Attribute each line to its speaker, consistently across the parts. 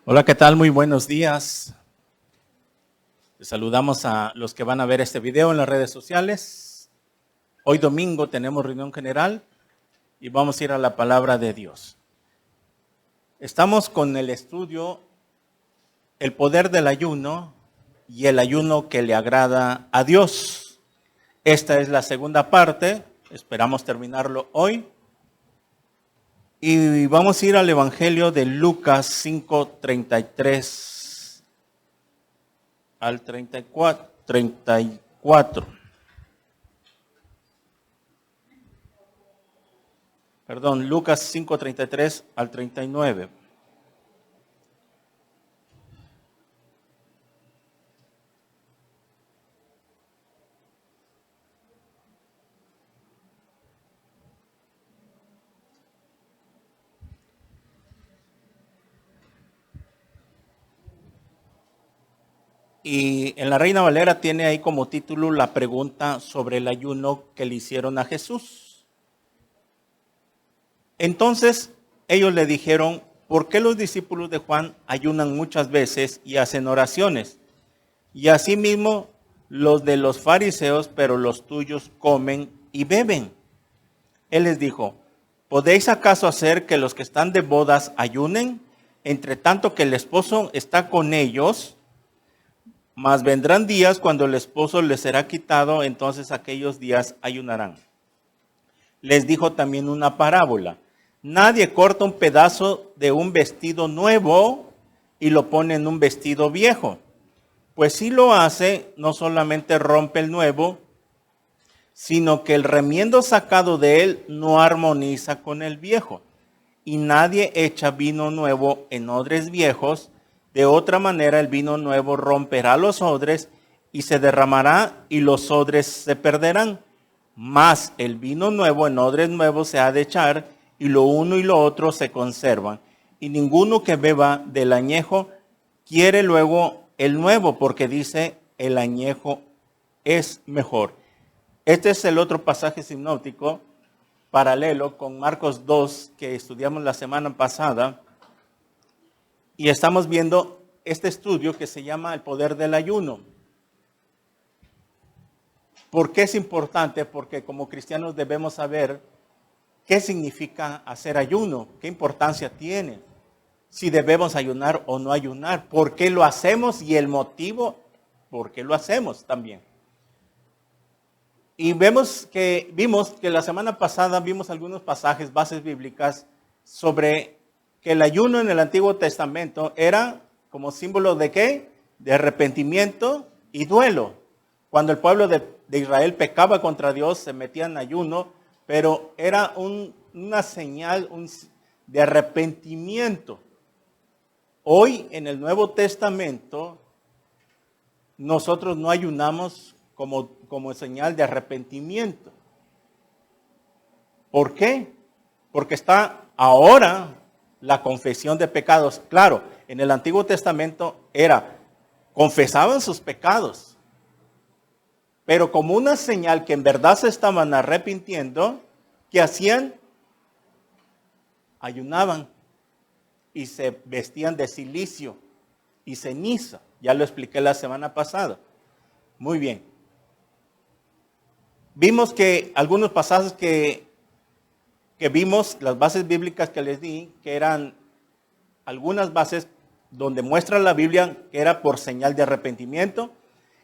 Speaker 1: Hola, ¿qué tal? Muy buenos días. Les saludamos a los que van a ver este video en las redes sociales. Hoy domingo tenemos reunión general y vamos a ir a la palabra de Dios. Estamos con el estudio El poder del ayuno y el ayuno que le agrada a Dios. Esta es la segunda parte, esperamos terminarlo hoy. Y vamos a ir al Evangelio de Lucas 5:33 al 34. Perdón, Lucas 5:33 al 39. Y en la Reina Valera tiene ahí como título la pregunta sobre el ayuno que le hicieron a Jesús. Entonces ellos le dijeron, ¿por qué los discípulos de Juan ayunan muchas veces y hacen oraciones? Y asimismo los de los fariseos, pero los tuyos comen y beben. Él les dijo, ¿podéis acaso hacer que los que están de bodas ayunen, entre tanto que el esposo está con ellos? Mas vendrán días cuando el esposo les será quitado, entonces aquellos días ayunarán. Les dijo también una parábola. Nadie corta un pedazo de un vestido nuevo y lo pone en un vestido viejo. Pues si lo hace, no solamente rompe el nuevo, sino que el remiendo sacado de él no armoniza con el viejo. Y nadie echa vino nuevo en odres viejos. De otra manera el vino nuevo romperá los odres y se derramará y los odres se perderán. Mas el vino nuevo en odres nuevos se ha de echar y lo uno y lo otro se conservan. Y ninguno que beba del añejo quiere luego el nuevo porque dice el añejo es mejor. Este es el otro pasaje sinóptico paralelo con Marcos 2 que estudiamos la semana pasada. Y estamos viendo este estudio que se llama El poder del ayuno. ¿Por qué es importante? Porque como cristianos debemos saber qué significa hacer ayuno, qué importancia tiene, si debemos ayunar o no ayunar, por qué lo hacemos y el motivo por qué lo hacemos también. Y vimos que la semana pasada vimos algunos pasajes, bases bíblicas sobre que el ayuno en el Antiguo Testamento era como símbolo de ¿qué? De arrepentimiento y duelo. Cuando el pueblo de Israel pecaba contra Dios, se metía en ayuno, pero era una señal de arrepentimiento. Hoy en el Nuevo Testamento, nosotros no ayunamos como señal de arrepentimiento. ¿Por qué? Porque está ahora la confesión de pecados. Claro, en el Antiguo Testamento confesaban sus pecados, pero como una señal que en verdad se estaban arrepintiendo, ¿qué hacían? Ayunaban y se vestían de cilicio y ceniza. Ya lo expliqué la semana pasada. Muy bien. Vimos que algunos pasajes que vimos, las bases bíblicas que les di, que eran algunas bases donde muestra la Biblia que era por señal de arrepentimiento,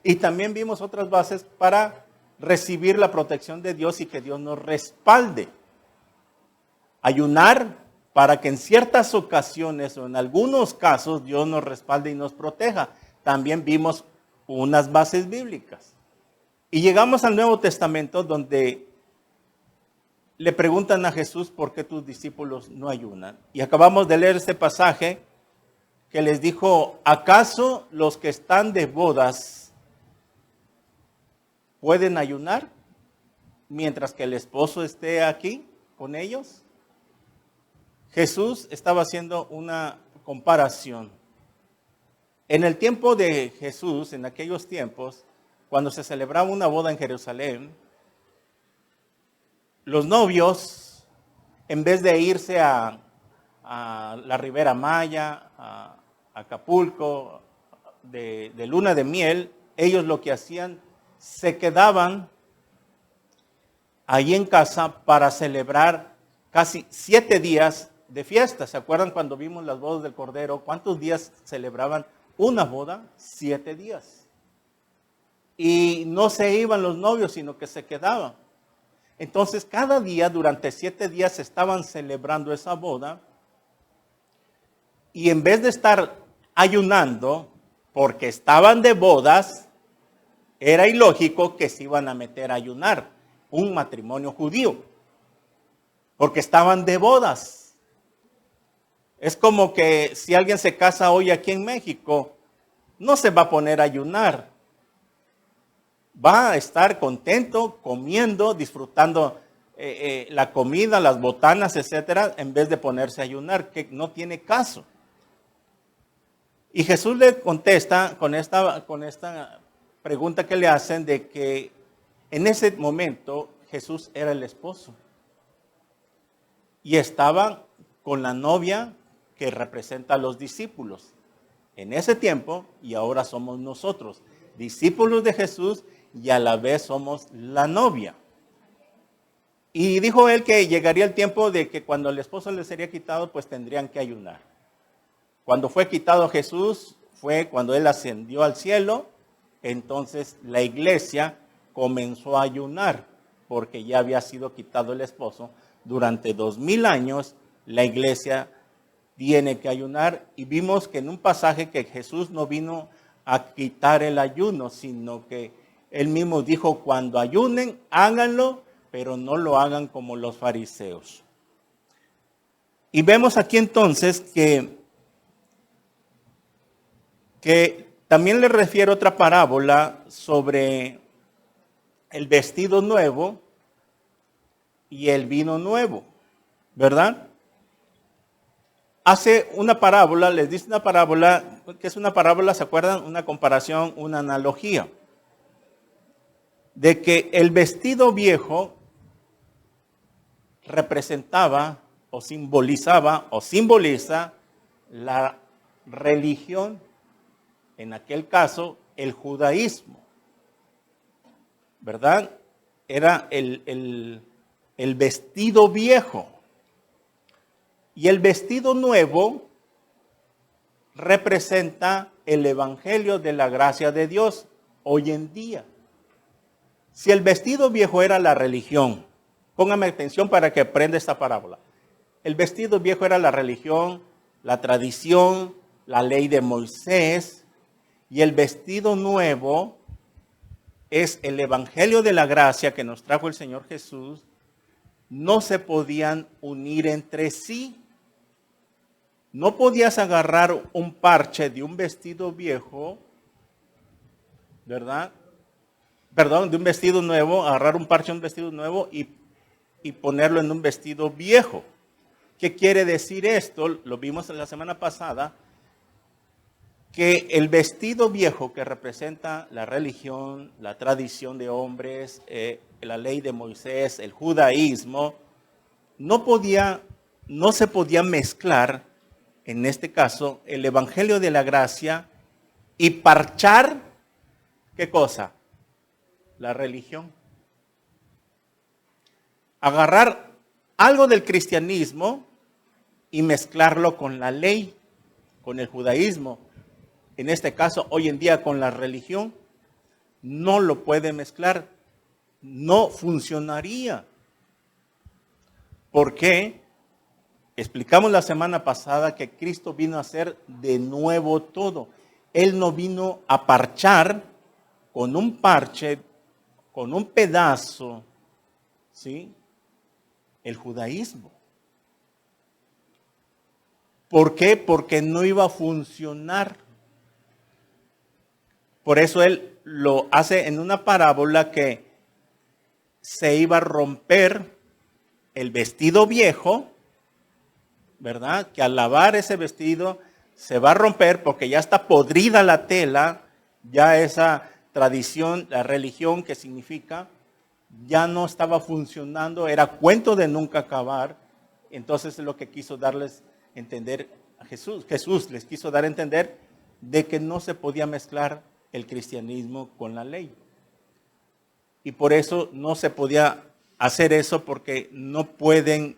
Speaker 1: y también vimos otras bases para recibir la protección de Dios y que Dios nos respalde. Ayunar para que en ciertas ocasiones o en algunos casos Dios nos respalde y nos proteja. También vimos unas bases bíblicas. Y llegamos al Nuevo Testamento donde le preguntan a Jesús por qué tus discípulos no ayunan. Y acabamos de leer este pasaje que les dijo, ¿acaso los que están de bodas pueden ayunar mientras que el esposo esté aquí con ellos? Jesús estaba haciendo una comparación. En el tiempo de Jesús, en aquellos tiempos, cuando se celebraba una boda en Jerusalén, los novios, en vez de irse a la Ribera Maya, Acapulco, de luna de miel, ellos lo que hacían, se quedaban ahí en casa para celebrar casi 7 días de fiesta. ¿Se acuerdan cuando vimos las bodas del Cordero? ¿Cuántos días celebraban una boda? 7 días. Y no se iban los novios, sino que se quedaban. Entonces, cada día, durante 7 días, estaban celebrando esa boda. Y en vez de estar ayunando, porque estaban de bodas, era ilógico que se iban a meter a ayunar, un matrimonio judío, porque estaban de bodas. Es como que si alguien se casa hoy aquí en México, no se va a poner a ayunar. Va a estar contento, comiendo, disfrutando la comida, las botanas, etcétera, en vez de ponerse a ayunar, que no tiene caso. Y Jesús le contesta con esta pregunta que le hacen de que en ese momento Jesús era el esposo y estaba con la novia que representa a los discípulos. En ese tiempo, y ahora somos nosotros, discípulos de Jesús, y a la vez somos la novia. Y dijo él que llegaría el tiempo de que cuando el esposo les sería quitado, pues tendrían que ayunar. Cuando fue quitado Jesús, fue cuando él ascendió al cielo, entonces la iglesia comenzó a ayunar, porque ya había sido quitado el esposo. Durante 2000 años, la iglesia tiene que ayunar, y vimos que en un pasaje que Jesús no vino a quitar el ayuno, sino que él mismo dijo, cuando ayunen, háganlo, pero no lo hagan como los fariseos. Y vemos aquí entonces que también le refiero otra parábola sobre el vestido nuevo y el vino nuevo, ¿verdad? Hace una parábola, les dice una parábola, que es una parábola, ¿se acuerdan? Una comparación, una analogía, de que el vestido viejo representaba o simbolizaba o simboliza la religión, en aquel caso el judaísmo, ¿verdad? Era el vestido viejo. Y el vestido nuevo representa el evangelio de la gracia de Dios hoy en día. Si el vestido viejo era la religión, póngame atención para que aprenda esta parábola. El vestido viejo era la religión, la tradición, la ley de Moisés, y el vestido nuevo es el evangelio de la gracia que nos trajo el Señor Jesús. No se podían unir entre sí. No podías agarrar un parche de un vestido viejo, ¿verdad? Perdón, de un vestido nuevo, agarrar un parche de un vestido nuevo y ponerlo en un vestido viejo. ¿Qué quiere decir esto? Lo vimos en la semana pasada, que el vestido viejo que representa la religión, la tradición de hombres, la ley de Moisés, el judaísmo, no se podía mezclar, en este caso, el evangelio de la gracia y parchar, ¿qué cosa? La religión. Agarrar algo del cristianismo y mezclarlo con la ley, con el judaísmo. En este caso, hoy en día con la religión, no lo puede mezclar, no funcionaría. ¿Por qué? Explicamos la semana pasada que Cristo vino a hacer de nuevo todo. Él no vino a parchar con un parche, con un pedazo, ¿sí? El judaísmo. ¿Por qué? Porque no iba a funcionar. Por eso él lo hace en una parábola que se iba a romper el vestido viejo, ¿verdad? Que al lavar ese vestido se va a romper porque ya está podrida la tela, ya esa tradición, la religión que significa, ya no estaba funcionando, era cuento de nunca acabar. Entonces es lo que quiso darles a entender Jesús les quiso dar a entender de que no se podía mezclar el cristianismo con la ley. Y por eso no se podía hacer eso, porque no pueden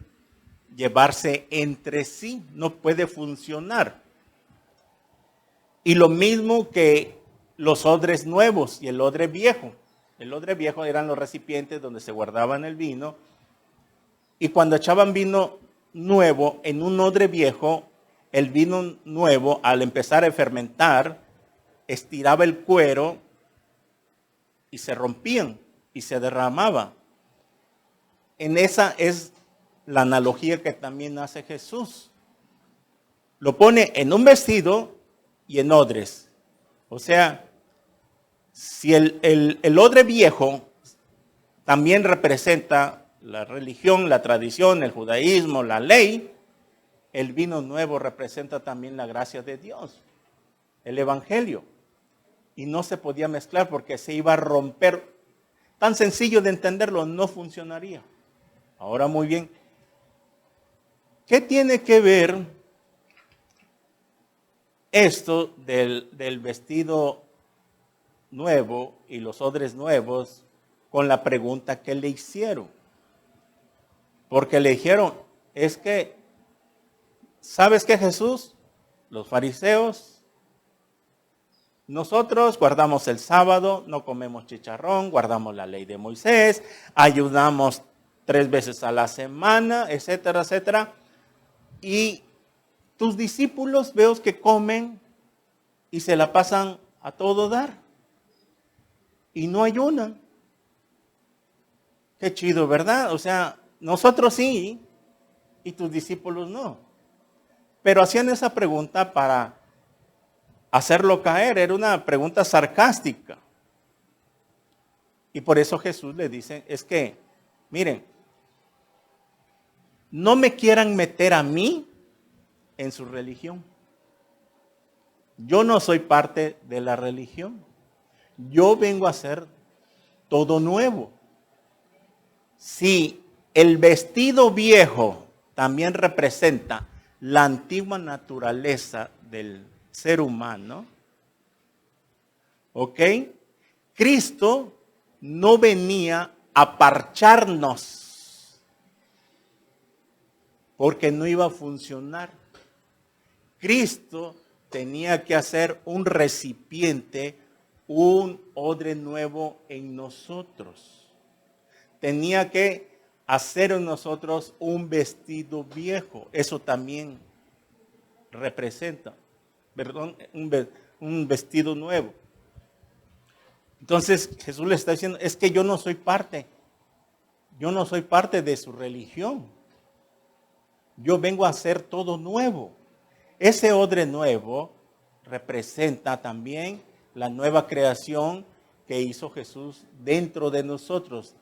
Speaker 1: llevarse entre sí, no puede funcionar. Y lo mismo que los odres nuevos y el odre viejo. El odre viejo eran los recipientes donde se guardaban el vino. Y cuando echaban vino nuevo en un odre viejo, el vino nuevo, al empezar a fermentar, estiraba el cuero y se rompían y se derramaba. En esa es la analogía que también hace Jesús. Lo pone en un vestido y en odres. O sea, si el odre viejo también representa la religión, la tradición, el judaísmo, la ley, el vino nuevo representa también la gracia de Dios, el evangelio. Y no se podía mezclar porque se iba a romper. Tan sencillo de entenderlo, no funcionaría. Ahora muy bien, ¿qué tiene que ver esto del vestido nuevo y los odres nuevos con la pregunta que le hicieron? Porque le dijeron, es que, ¿sabes qué, Jesús? Los fariseos, nosotros guardamos el sábado, no comemos chicharrón, guardamos la ley de Moisés, ayudamos 3 veces a la semana, etcétera, etcétera. Y tus discípulos veo que comen y se la pasan a todo dar. Y no ayunan. Qué chido, ¿verdad? O sea, nosotros sí y tus discípulos no. Pero hacían esa pregunta para hacerlo caer. Era una pregunta sarcástica. Y por eso Jesús le dice, es que, miren, no me quieran meter a mí en su religión. Yo no soy parte de la religión. Yo vengo a hacer todo nuevo. Si el vestido viejo también representa la antigua naturaleza del ser humano, ¿ok? Cristo no venía a parcharnos porque no iba a funcionar. Cristo tenía que hacer un recipiente, un odre nuevo en nosotros. Tenía que hacer en nosotros un vestido viejo. Eso también representa, un vestido nuevo. Entonces Jesús le está diciendo, es que yo no soy parte de su religión. Yo vengo a hacer todo nuevo. Ese odre nuevo representa también la nueva creación que hizo Jesús dentro de nosotros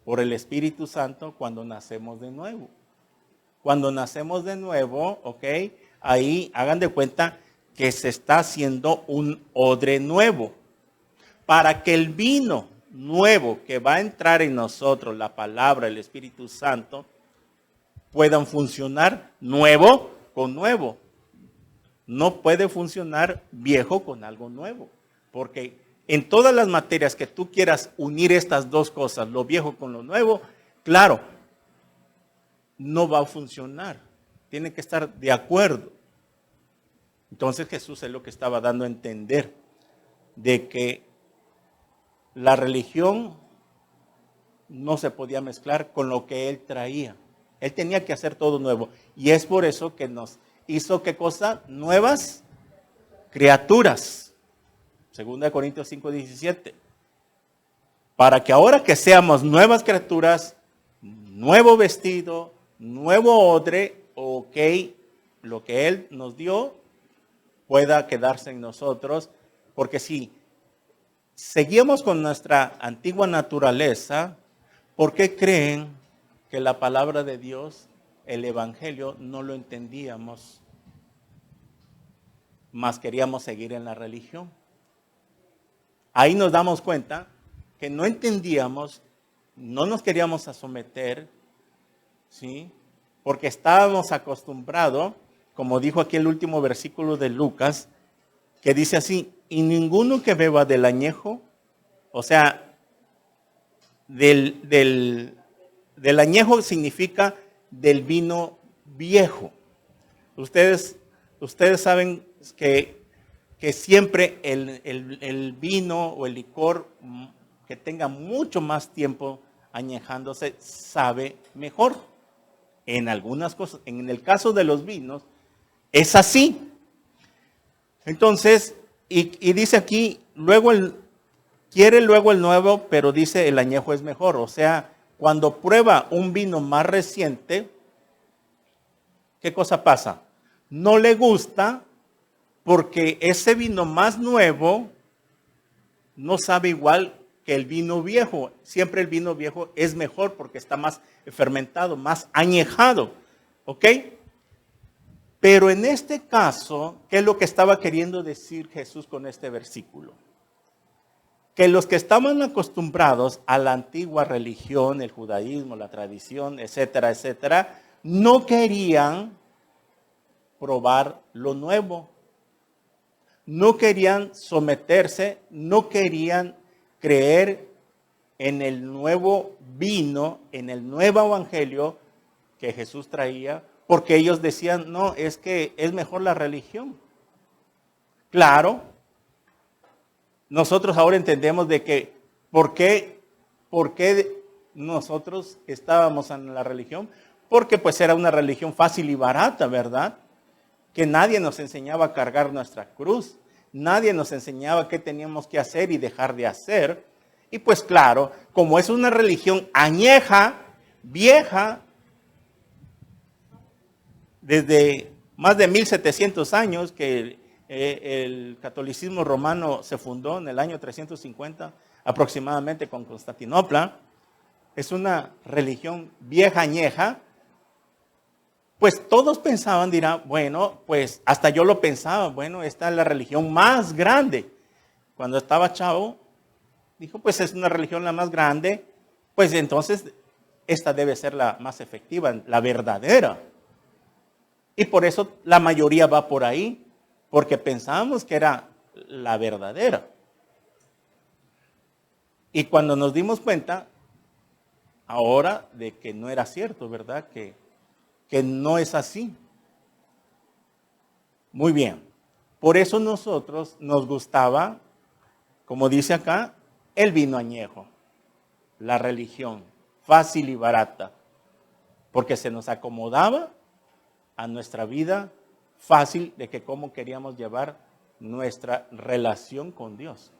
Speaker 1: por el Espíritu Santo cuando nacemos de nuevo. Cuando nacemos de nuevo, ¿ok? Ahí hagan de cuenta que se está haciendo un odre nuevo. Para que el vino nuevo que va a entrar en nosotros, la palabra, el Espíritu Santo, puedan funcionar nuevo con nuevo. No puede funcionar viejo con algo nuevo. Porque en todas las materias que tú quieras unir estas dos cosas, lo viejo con lo nuevo, claro, no va a funcionar. Tiene que estar de acuerdo. Entonces Jesús es lo que estaba dando a entender, de que la religión no se podía mezclar con lo que Él traía. Él tenía que hacer todo nuevo. Y es por eso que nos hizo, ¿qué cosa? Nuevas criaturas. 2 Corintios 5:17. Para que ahora que seamos nuevas criaturas, nuevo vestido, nuevo odre, ok, lo que Él nos dio pueda quedarse en nosotros. Porque si seguimos con nuestra antigua naturaleza, ¿por qué creen que la palabra de Dios, el evangelio, no lo entendíamos, más queríamos seguir en la religión? Ahí nos damos cuenta que no entendíamos, no nos queríamos someter, ¿sí? Porque estábamos acostumbrados, como dijo aquí el último versículo de Lucas, que dice así, y ninguno que beba del añejo, o sea, del añejo significa del vino viejo. Ustedes saben que siempre el vino o el licor que tenga mucho más tiempo añejándose sabe mejor. En algunas cosas, en el caso de los vinos, es así. Entonces, y dice aquí, quiere luego el nuevo, pero dice el añejo es mejor. O sea, cuando prueba un vino más reciente, ¿qué cosa pasa? No le gusta porque ese vino más nuevo no sabe igual que el vino viejo. Siempre el vino viejo es mejor porque está más fermentado, más añejado. ¿Ok? Pero en este caso, ¿qué es lo que estaba queriendo decir Jesús con este versículo? Que los que estaban acostumbrados a la antigua religión, el judaísmo, la tradición, etcétera, etcétera, no querían probar lo nuevo. No querían someterse, no querían creer en el nuevo vino, en el nuevo evangelio que Jesús traía, porque ellos decían, no, es que es mejor la religión. Claro, nosotros ahora entendemos de que, ¿por qué nosotros estábamos en la religión? Porque pues era una religión fácil y barata, ¿verdad? Que nadie nos enseñaba a cargar nuestra cruz, nadie nos enseñaba qué teníamos que hacer y dejar de hacer. Y pues claro, como es una religión añeja, vieja, desde más de 1700 años que el catolicismo romano se fundó en el año 350 aproximadamente con Constantinopla, es una religión vieja añeja. Pues todos pensaban, dirán, bueno, pues hasta yo lo pensaba, bueno, esta es la religión más grande. Cuando estaba chavo, dijo, pues es una religión la más grande, pues entonces esta debe ser la más efectiva, la verdadera. Y por eso la mayoría va por ahí, porque pensábamos que era la verdadera. Y cuando nos dimos cuenta, ahora, de que no era cierto, ¿verdad? Que no es así. Muy bien. Por eso nosotros nos gustaba, como dice acá, el vino añejo, la religión, fácil y barata, porque se nos acomodaba a nuestra vida fácil de que cómo queríamos llevar nuestra relación con Dios.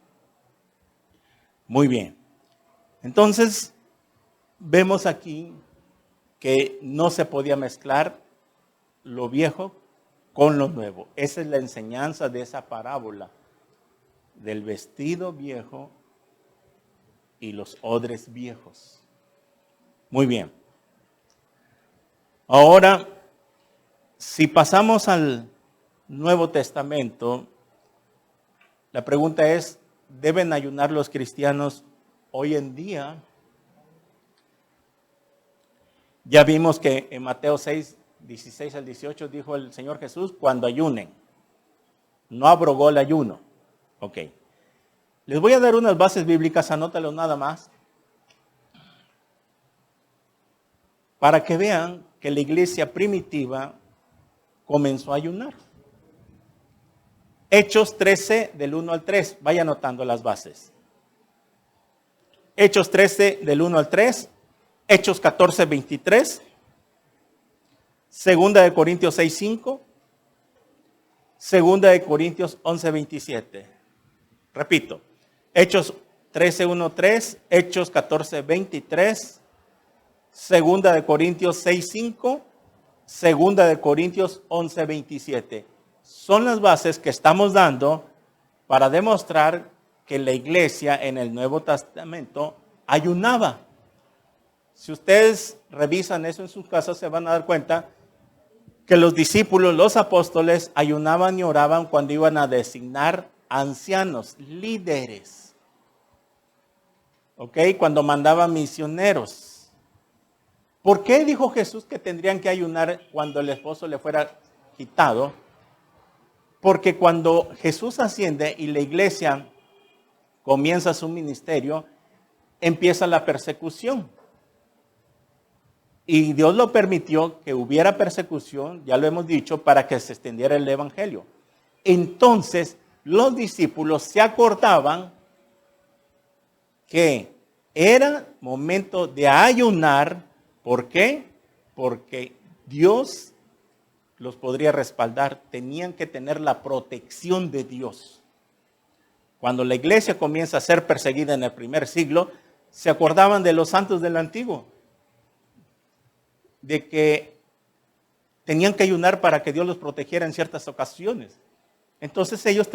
Speaker 1: Muy bien. Entonces, vemos aquí que no se podía mezclar lo viejo con lo nuevo. Esa es la enseñanza de esa parábola del vestido viejo y los odres viejos. Muy bien. Ahora, si pasamos al Nuevo Testamento, la pregunta es, ¿deben ayunar los cristianos hoy en día? Ya vimos que en Mateo 6, 16 al 18 dijo el Señor Jesús, cuando ayunen. No abrogó el ayuno. Ok. Les voy a dar unas bases bíblicas, anótalo nada más, para que vean que la iglesia primitiva comenzó a ayunar. Hechos 13, del 1 al 3. Vaya anotando las bases. Hechos 13, del 1 al 3. Hechos 14, 23. Segunda de Corintios 6, 5. Segunda de Corintios 11, 27. Repito. Hechos 13, 1, 3. Hechos 14, 23. Segunda de Corintios 6, 5. Segunda de Corintios 11, 27. Son las bases que estamos dando para demostrar que la iglesia en el Nuevo Testamento ayunaba. Si ustedes revisan eso en sus casas, se van a dar cuenta que los discípulos, los apóstoles, ayunaban y oraban cuando iban a designar ancianos, líderes. ¿Ok? Cuando mandaban misioneros. ¿Por qué dijo Jesús que tendrían que ayunar cuando el esposo le fuera quitado, porque cuando Jesús asciende y la iglesia comienza su ministerio, empieza la persecución. Y Dios lo permitió que hubiera persecución, ya lo hemos dicho, para que se extendiera el evangelio. Entonces, los discípulos se acordaban que era momento de ayunar. ¿Por qué? Porque Dios los podría respaldar. Tenían que tener la protección de Dios. Cuando la iglesia comienza a ser perseguida en el primer siglo, se acordaban de los santos del antiguo, de que tenían que ayunar para que Dios los protegiera en ciertas ocasiones. Entonces ellos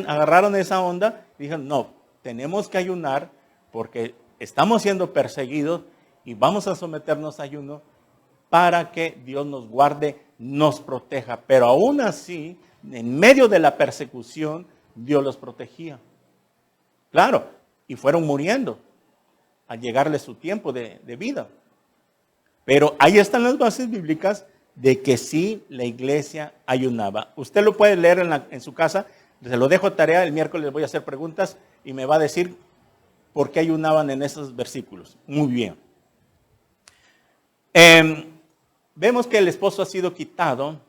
Speaker 1: agarraron esa onda y dijeron, no, tenemos que ayunar porque estamos siendo perseguidos y vamos a someternos a ayuno para que Dios nos guarde, nos proteja. Pero aún así, en medio de la persecución, Dios los protegía. Claro, y fueron muriendo al llegarle su tiempo de vida. Pero ahí están las bases bíblicas de que sí la iglesia ayunaba. Usted lo puede leer en su casa, se lo dejo tarea, el miércoles voy a hacer preguntas y me va a decir por qué ayunaban en esos versículos. Muy bien. Vemos que el esposo ha sido quitado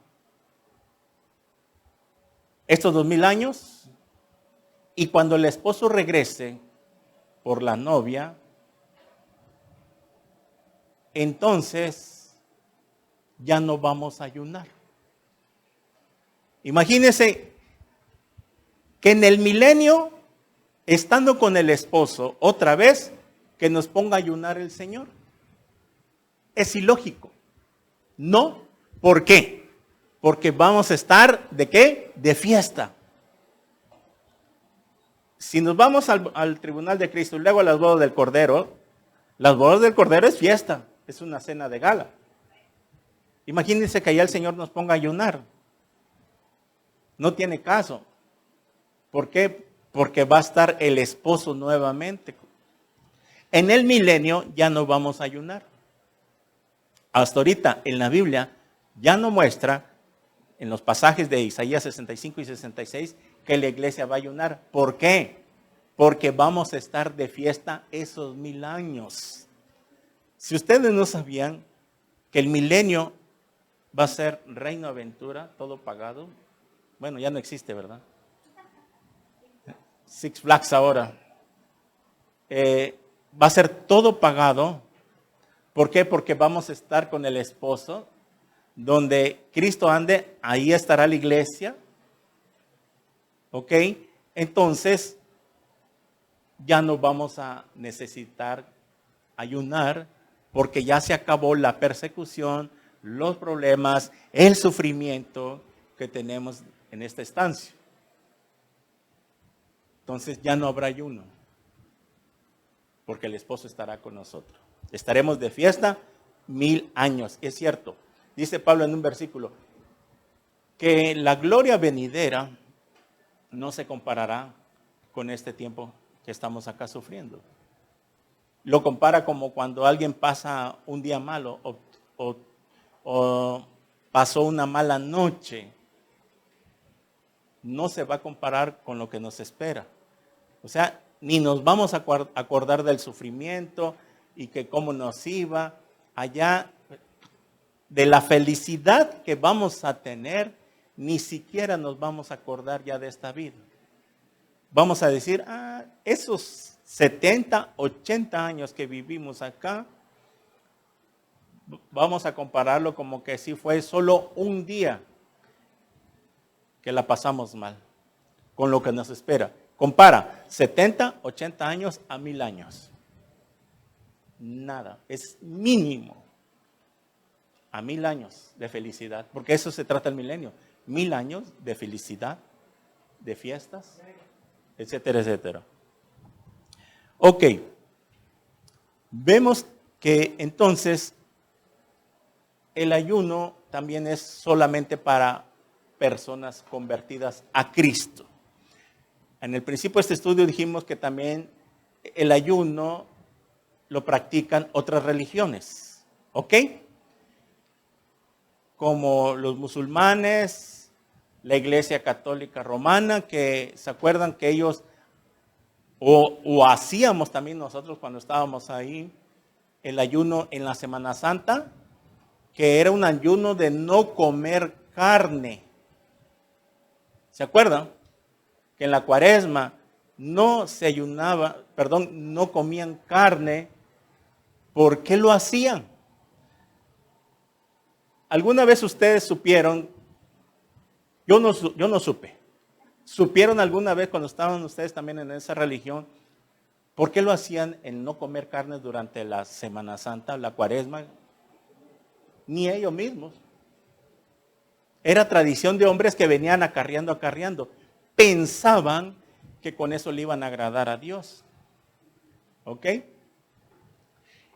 Speaker 1: estos 2000 años y cuando el esposo regrese por la novia, entonces ya no vamos a ayunar. Imagínense que en el milenio, estando con el esposo, otra vez, que nos ponga a ayunar el Señor. Es ilógico. No. ¿Por qué? Porque vamos a estar, ¿de qué? De fiesta. Si nos vamos al tribunal de Cristo y luego a las bodas del Cordero, las bodas del Cordero es fiesta, es una cena de gala. Imagínense que allá el Señor nos ponga a ayunar. No tiene caso. ¿Por qué? Porque va a estar el esposo nuevamente. En el milenio ya no vamos a ayunar. Hasta ahorita en la Biblia ya no muestra, en los pasajes de Isaías 65 y 66, que la iglesia va a ayunar. ¿Por qué? Porque vamos a estar de fiesta esos 1000 años. Si ustedes no sabían que el milenio va a ser Reino Aventura, todo pagado. Bueno, ya no existe, ¿verdad? Six Flags ahora. Va a ser todo pagado. ¿Por qué? Porque vamos a estar con el esposo. Donde Cristo ande, ahí estará la iglesia. ¿Ok? Entonces, ya no vamos a necesitar ayunar porque ya se acabó la persecución, los problemas, el sufrimiento que tenemos en esta estancia. Entonces ya no habrá ayuno porque el esposo estará con nosotros. Estaremos de fiesta 1000 años. Es cierto, dice Pablo en un versículo, que la gloria venidera no se comparará con este tiempo que estamos acá sufriendo. Lo compara como cuando alguien pasa un día malo o pasó una mala noche. No se va a comparar con lo que nos espera. O sea, ni nos vamos a acordar del sufrimiento y que cómo nos iba allá, de la felicidad que vamos a tener, ni siquiera nos vamos a acordar ya de esta vida. Vamos a decir, esos 70, 80 años que vivimos acá, vamos a compararlo como que si fue solo un día que la pasamos mal, con lo que nos espera. Compara 70, 80 años a 1000 años. Nada, es mínimo. A 1000 años de felicidad, porque eso se trata el milenio. 1000 años de felicidad, de fiestas, etcétera, etcétera. Ok, vemos que entonces el ayuno también es solamente para personas convertidas a Cristo. En el principio de este estudio dijimos que también el ayuno lo practican otras religiones. ¿Ok? como los musulmanes, la Iglesia Católica Romana, que se acuerdan que ellos, o hacíamos también nosotros cuando estábamos ahí, el ayuno en la Semana Santa, que era un ayuno de no comer carne. ¿Se acuerdan? Que en la Cuaresma no se ayunaba, no comían carne. ¿Por qué lo hacían? ¿Alguna vez ustedes supieron? Yo no supe. ¿Supieron alguna vez cuando estaban ustedes también en esa religión? ¿Por qué lo hacían en no comer carne durante la Semana Santa, la Cuaresma? Ni ellos mismos. Era tradición de hombres que venían acarreando. Pensaban que con eso le iban a agradar a Dios. ¿Ok?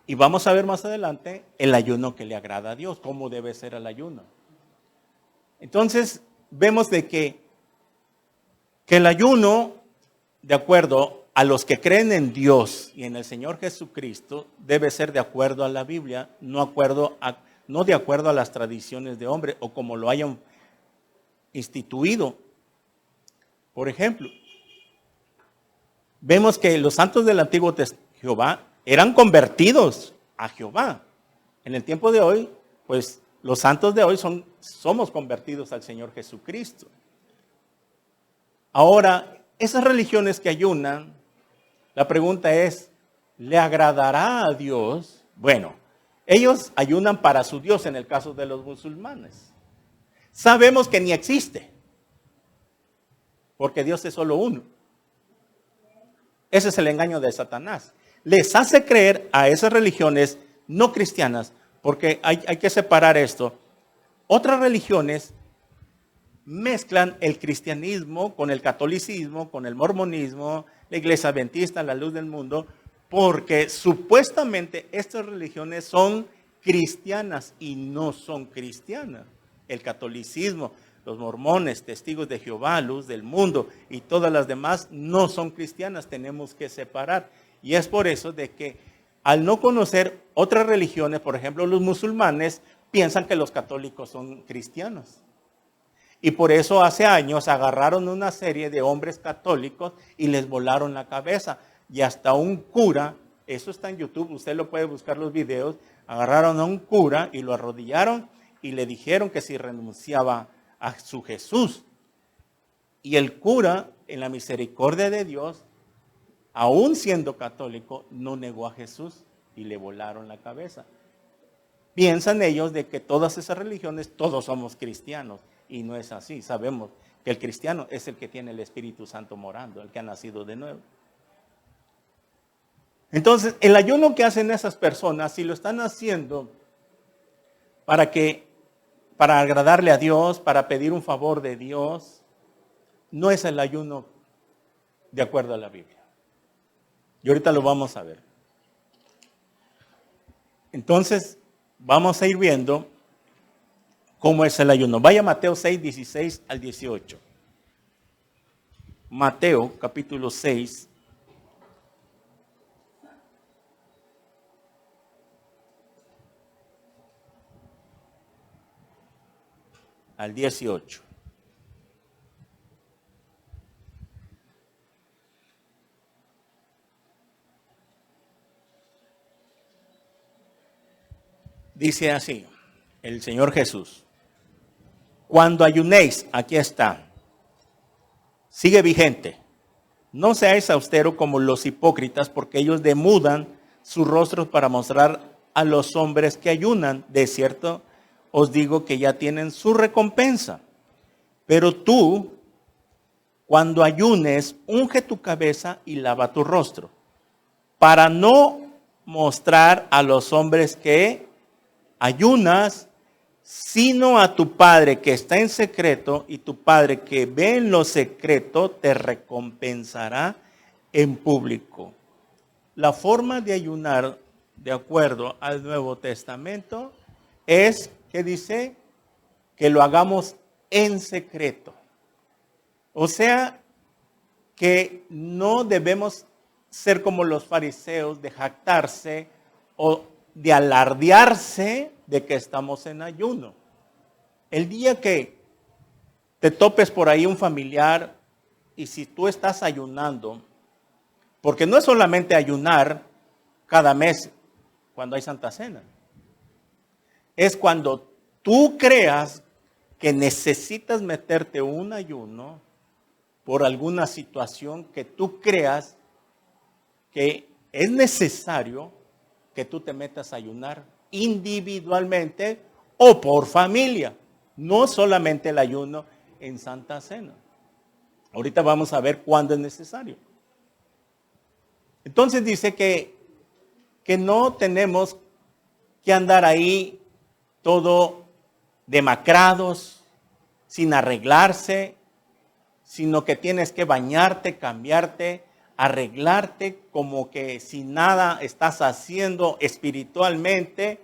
Speaker 1: Y vamos a ver más adelante el ayuno que le agrada a Dios, cómo debe ser el ayuno. Entonces, vemos de que el ayuno, de acuerdo a los que creen en Dios y en el Señor Jesucristo, debe ser de acuerdo a la Biblia, no de acuerdo a las tradiciones de hombre o como lo hayan instituido. Por ejemplo, vemos que los santos del Antiguo Testamento, Jehová, eran convertidos a Jehová. En el tiempo de hoy, pues los santos de hoy somos convertidos al Señor Jesucristo. Ahora, esas religiones que ayunan, la pregunta es, ¿le agradará a Dios? Bueno, ellos ayunan para su Dios en el caso de los musulmanes. Sabemos que ni existe, porque Dios es solo uno. Ese es el engaño de Satanás. Les hace creer a esas religiones no cristianas, porque hay que separar esto. Otras religiones mezclan el cristianismo con el catolicismo, con el mormonismo, la iglesia adventista, la luz del mundo, porque supuestamente estas religiones son cristianas y no son cristianas. El catolicismo, los mormones, testigos de Jehová, luz del mundo y todas las demás no son cristianas, tenemos que separar. Y es por eso de que al no conocer otras religiones, por ejemplo los musulmanes, piensan que los católicos son cristianos. Y por eso hace años agarraron una serie de hombres católicos y les volaron la cabeza. Y hasta un cura, eso está en YouTube, usted lo puede buscar los videos, agarraron a un cura y lo arrodillaron y le dijeron que si renunciaba a su Jesús. Y el cura, en la misericordia de Dios, aún siendo católico, no negó a Jesús y le volaron la cabeza. Piensan ellos de que todas esas religiones, todos somos cristianos. Y no es así. Sabemos que el cristiano es el que tiene el Espíritu Santo morando, el que ha nacido de nuevo. Entonces, el ayuno que hacen esas personas, si lo están haciendo para agradarle a Dios, para pedir un favor de Dios, no es el ayuno de acuerdo a la Biblia. Y ahorita lo vamos a ver. Entonces, vamos a ir viendo cómo es el ayuno. Vaya a Mateo 6, 16 al 18. Mateo, capítulo 6. Al 18. Dice así, el Señor Jesús. Cuando ayunéis, aquí está, sigue vigente. No seáis austeros como los hipócritas, porque ellos demudan sus rostros para mostrar a los hombres que ayunan. De cierto, os digo que ya tienen su recompensa. Pero tú, cuando ayunes, unge tu cabeza y lava tu rostro, para no mostrar a los hombres que ayunas, sino a tu Padre que está en secreto, y tu Padre que ve en lo secreto te recompensará en público. La forma de ayunar, de acuerdo al Nuevo Testamento, es que dice que lo hagamos en secreto. O sea, que no debemos ser como los fariseos de jactarse o de alardearse de que estamos en ayuno. El día que te topes por ahí un familiar y si tú estás ayunando, porque no es solamente ayunar cada mes cuando hay Santa Cena, es cuando tú creas que necesitas meterte un ayuno por alguna situación que tú creas que es necesario que tú te metas a ayunar individualmente o por familia, no solamente el ayuno en Santa Cena. Ahorita vamos a ver cuándo es necesario. Entonces dice que no tenemos que andar ahí todo demacrados, sin arreglarse, sino que tienes que bañarte, cambiarte, arreglarte como que si nada estás haciendo espiritualmente.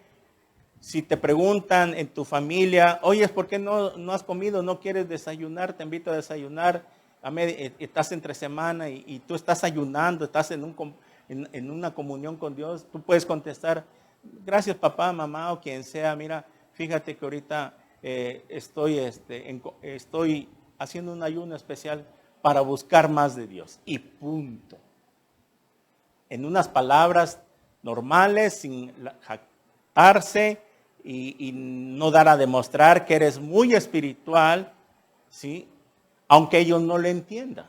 Speaker 1: Si te preguntan en tu familia, oye, ¿por qué no has comido? ¿No quieres desayunar? Te invito a desayunar. Estás entre semana y tú estás ayunando, estás en una comunión con Dios. Tú puedes contestar, gracias papá, mamá o quien sea. Mira, fíjate que ahorita estoy haciendo un ayuno especial para buscar más de Dios. Y punto. En unas palabras normales, sin jactarse y no dar a demostrar que eres muy espiritual, ¿sí? Aunque ellos no lo entiendan.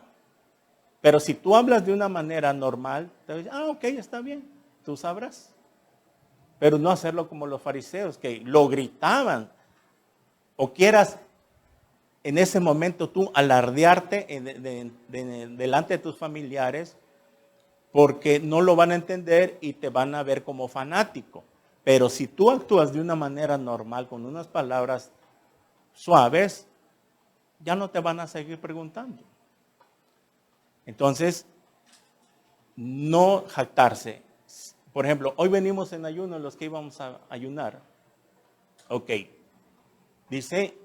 Speaker 1: Pero si tú hablas de una manera normal, te dicen, ok, está bien, tú sabrás. Pero no hacerlo como los fariseos, que lo gritaban. O quieras en ese momento tú alardearte delante de tus familiares, porque no lo van a entender y te van a ver como fanático. Pero si tú actúas de una manera normal, con unas palabras suaves, ya no te van a seguir preguntando. Entonces, no jactarse. Por ejemplo, hoy venimos en ayuno los que íbamos a ayunar. Ok. Dice,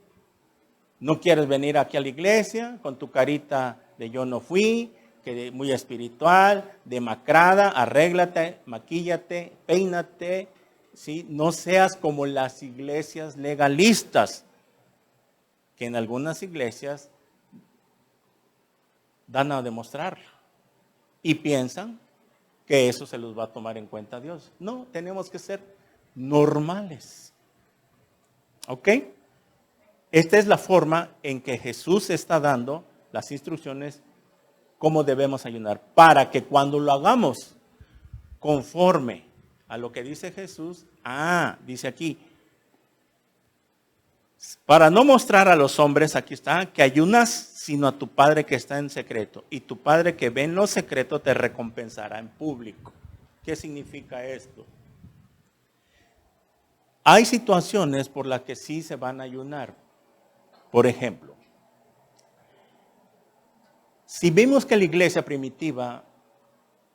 Speaker 1: no quieres venir aquí a la iglesia con tu carita de yo no fui, que muy espiritual, demacrada, arréglate, maquíllate, peínate, ¿sí? No seas como las iglesias legalistas, que en algunas iglesias dan a demostrar y piensan que eso se los va a tomar en cuenta Dios. No, tenemos que ser normales. ¿Ok? Esta es la forma en que Jesús está dando las instrucciones cómo debemos ayunar, para que cuando lo hagamos conforme a lo que dice Jesús, dice aquí, para no mostrar a los hombres, aquí está, que ayunas, sino a tu Padre que está en secreto, y tu Padre que ve en lo secreto te recompensará en público. ¿Qué significa esto? Hay situaciones por las que sí se van a ayunar. Por ejemplo, si vimos que la iglesia primitiva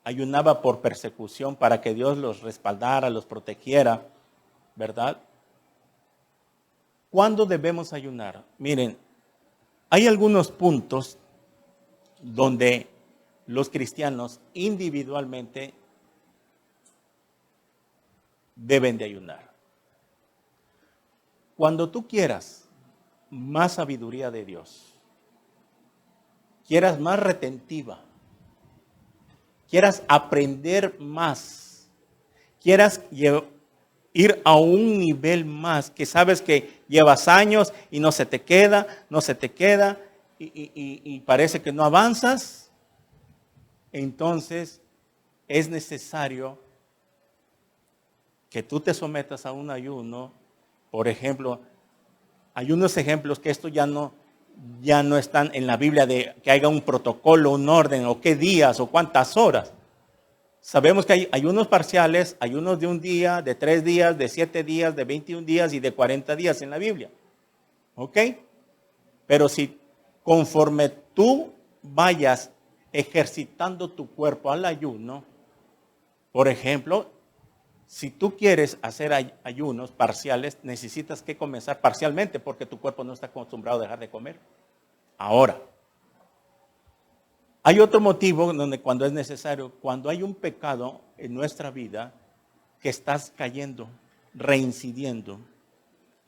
Speaker 1: ayunaba por persecución para que Dios los respaldara, los protegiera, ¿verdad? ¿Cuándo debemos ayunar? Miren, hay algunos puntos donde los cristianos individualmente deben de ayunar. Cuando tú quieras más sabiduría de Dios, quieras más retentiva, quieras aprender más, quieras ir a un nivel más, que sabes que llevas años y no se te queda y parece que no avanzas, entonces es necesario que tú te sometas a un ayuno. Por ejemplo, hay unos ejemplos que esto ya no están en la Biblia, de que haya un protocolo, un orden, o qué días, o cuántas horas. Sabemos que hay ayunos parciales, ayunos de un día, de 3 días, de 7 días, de 21 días y de 40 días en la Biblia. ¿Ok? Pero si conforme tú vayas ejercitando tu cuerpo al ayuno, por ejemplo, si tú quieres hacer ayunos parciales, necesitas que comenzar parcialmente porque tu cuerpo no está acostumbrado a dejar de comer. Ahora, hay otro motivo donde cuando es necesario, cuando hay un pecado en nuestra vida que estás cayendo, reincidiendo,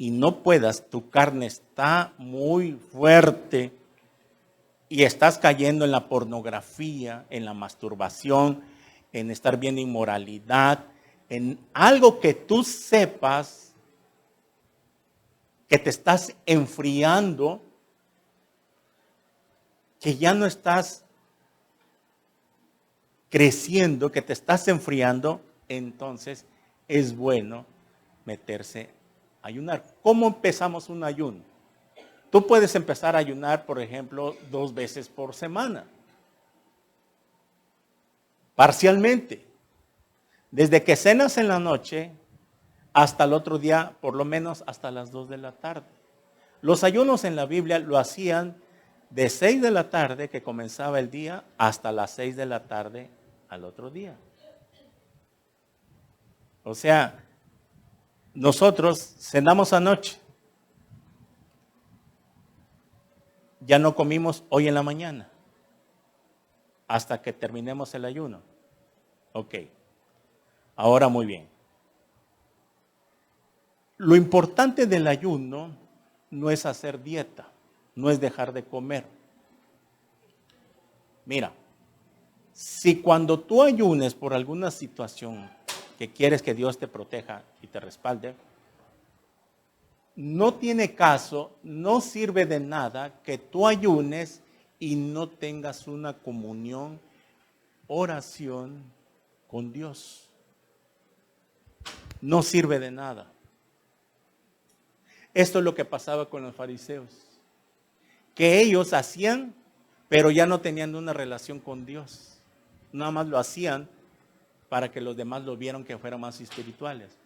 Speaker 1: y no puedas, tu carne está muy fuerte y estás cayendo en la pornografía, en la masturbación, en estar viendo inmoralidad, en algo que tú sepas que te estás enfriando, que ya no estás creciendo, que te estás enfriando, entonces es bueno meterse a ayunar. ¿Cómo empezamos un ayuno? Tú puedes empezar a ayunar, por ejemplo, 2 veces por semana, parcialmente, desde que cenas en la noche hasta el otro día, por lo menos hasta las 2 de la tarde. Los ayunos en la Biblia lo hacían de 6 de la tarde, que comenzaba el día, hasta las 6 de la tarde al otro día. O sea, nosotros cenamos anoche, ya no comimos hoy en la mañana, hasta que terminemos el ayuno. Ok, ahora muy bien. Lo importante del ayuno no es hacer dieta, no es dejar de comer. Mira, si cuando tú ayunes por alguna situación que quieres que Dios te proteja y te respalde, no tiene caso, no sirve de nada que tú ayunes y no tengas una comunión, oración con Dios. No sirve de nada. Esto es lo que pasaba con los fariseos, que ellos hacían, pero ya no tenían una relación con Dios. Nada más lo hacían para que los demás lo vieran, que fueran más espirituales.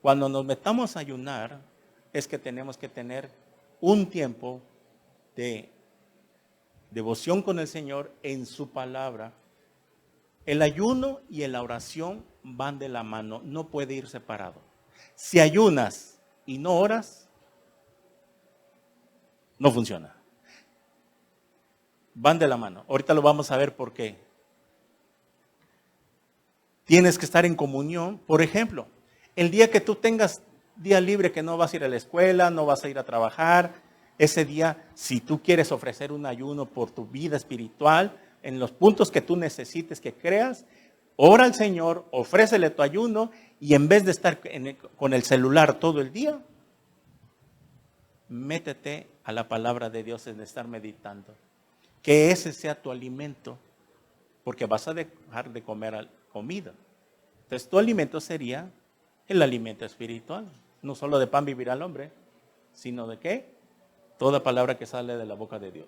Speaker 1: Cuando nos metamos a ayunar, es que tenemos que tener un tiempo de devoción con el Señor en su palabra. El ayuno y la oración van de la mano, no puede ir separado. Si ayunas y no oras, no funciona. Van de la mano. Ahorita lo vamos a ver por qué. Tienes que estar en comunión. Por ejemplo, el día que tú tengas día libre, que no vas a ir a la escuela, no vas a ir a trabajar, ese día, si tú quieres ofrecer un ayuno por tu vida espiritual, en los puntos que tú necesites, que creas, ora al Señor, ofrécele tu ayuno, y en vez de estar con el celular todo el día, métete a la palabra de Dios en estar meditando. Que ese sea tu alimento, porque vas a dejar de comer comida. Entonces tu alimento sería el alimento espiritual. No solo de pan vivirá el hombre, sino de ¿qué? Toda palabra que sale de la boca de Dios.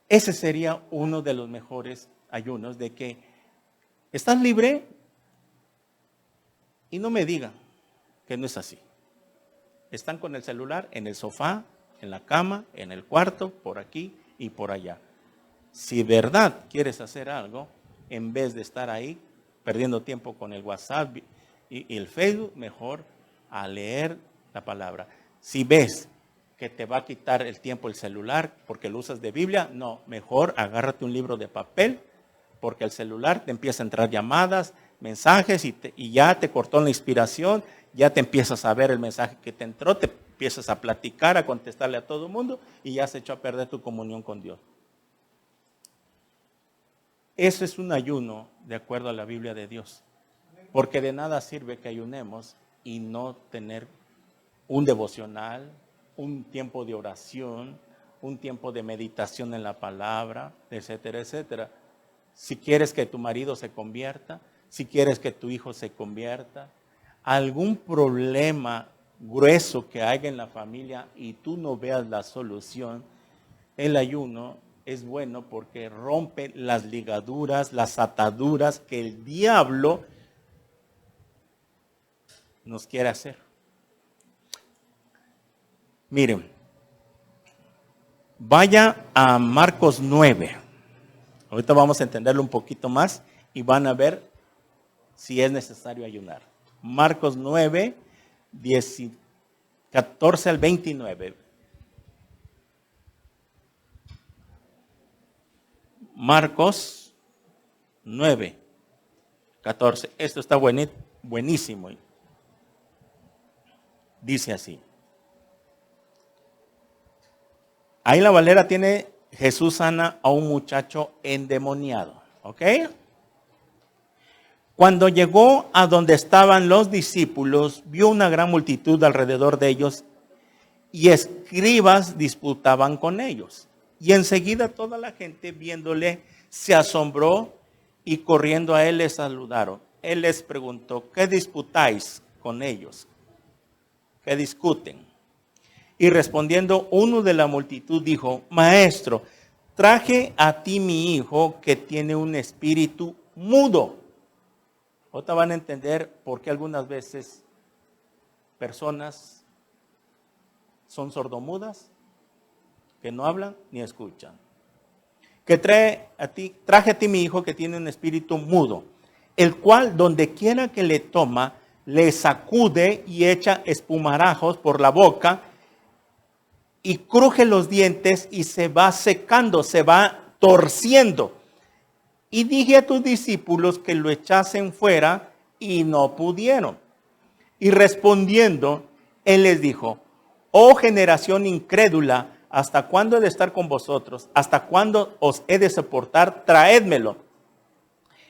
Speaker 1: Ese sería uno de los mejores ayunos, de que estás libre y no me digan que no es así. Están con el celular en el sofá, en la cama, en el cuarto, por aquí y por allá. Si de verdad quieres hacer algo, en vez de estar ahí perdiendo tiempo con el WhatsApp y el Facebook, mejor a leer la palabra. Si ves que te va a quitar el tiempo el celular porque lo usas de Biblia, no, mejor agárrate un libro de papel, porque el celular te empieza a entrar llamadas, mensajes y ya te cortó la inspiración, ya te empiezas a ver el mensaje que te entró, te empiezas a platicar, a contestarle a todo el mundo y ya se echó a perder tu comunión con Dios. Eso es un ayuno de acuerdo a la Biblia de Dios, porque de nada sirve que ayunemos y no tener un devocional, un tiempo de oración, un tiempo de meditación en la palabra, etcétera, etcétera. Si quieres que tu marido se convierta, si quieres que tu hijo se convierta, algún problema grueso que haya en la familia y tú no veas la solución, el ayuno es bueno porque rompe las ligaduras, las ataduras que el diablo nos quiere hacer. Miren, vaya a Marcos 9. Ahorita vamos a entenderlo un poquito más y van a ver si es necesario ayunar. Marcos 9, 14 al 29. Marcos 9, 14. Esto está buenísimo. Dice así. Ahí la Valera tiene, Jesús sana a un muchacho endemoniado. ¿Ok? Cuando llegó a donde estaban los discípulos, vio una gran multitud alrededor de ellos y escribas disputaban con ellos. Y enseguida toda la gente viéndole se asombró y corriendo a él le saludaron. Él les preguntó, ¿qué disputáis con ellos? ¿Qué discuten? Y respondiendo uno de la multitud dijo, Maestro, traje a ti mi hijo que tiene un espíritu mudo. Ahorita van a entender por qué algunas veces personas son sordomudas, que no hablan ni escuchan. Que traje a ti mi hijo que tiene un espíritu mudo, el cual donde quiera que le toma, le sacude y echa espumarajos por la boca y cruje los dientes y se va secando, se va torciendo. Y dije a tus discípulos que lo echasen fuera y no pudieron. Y respondiendo, él les dijo, oh generación incrédula, ¿hasta cuándo he de estar con vosotros? ¿Hasta cuándo os he de soportar? Traédmelo.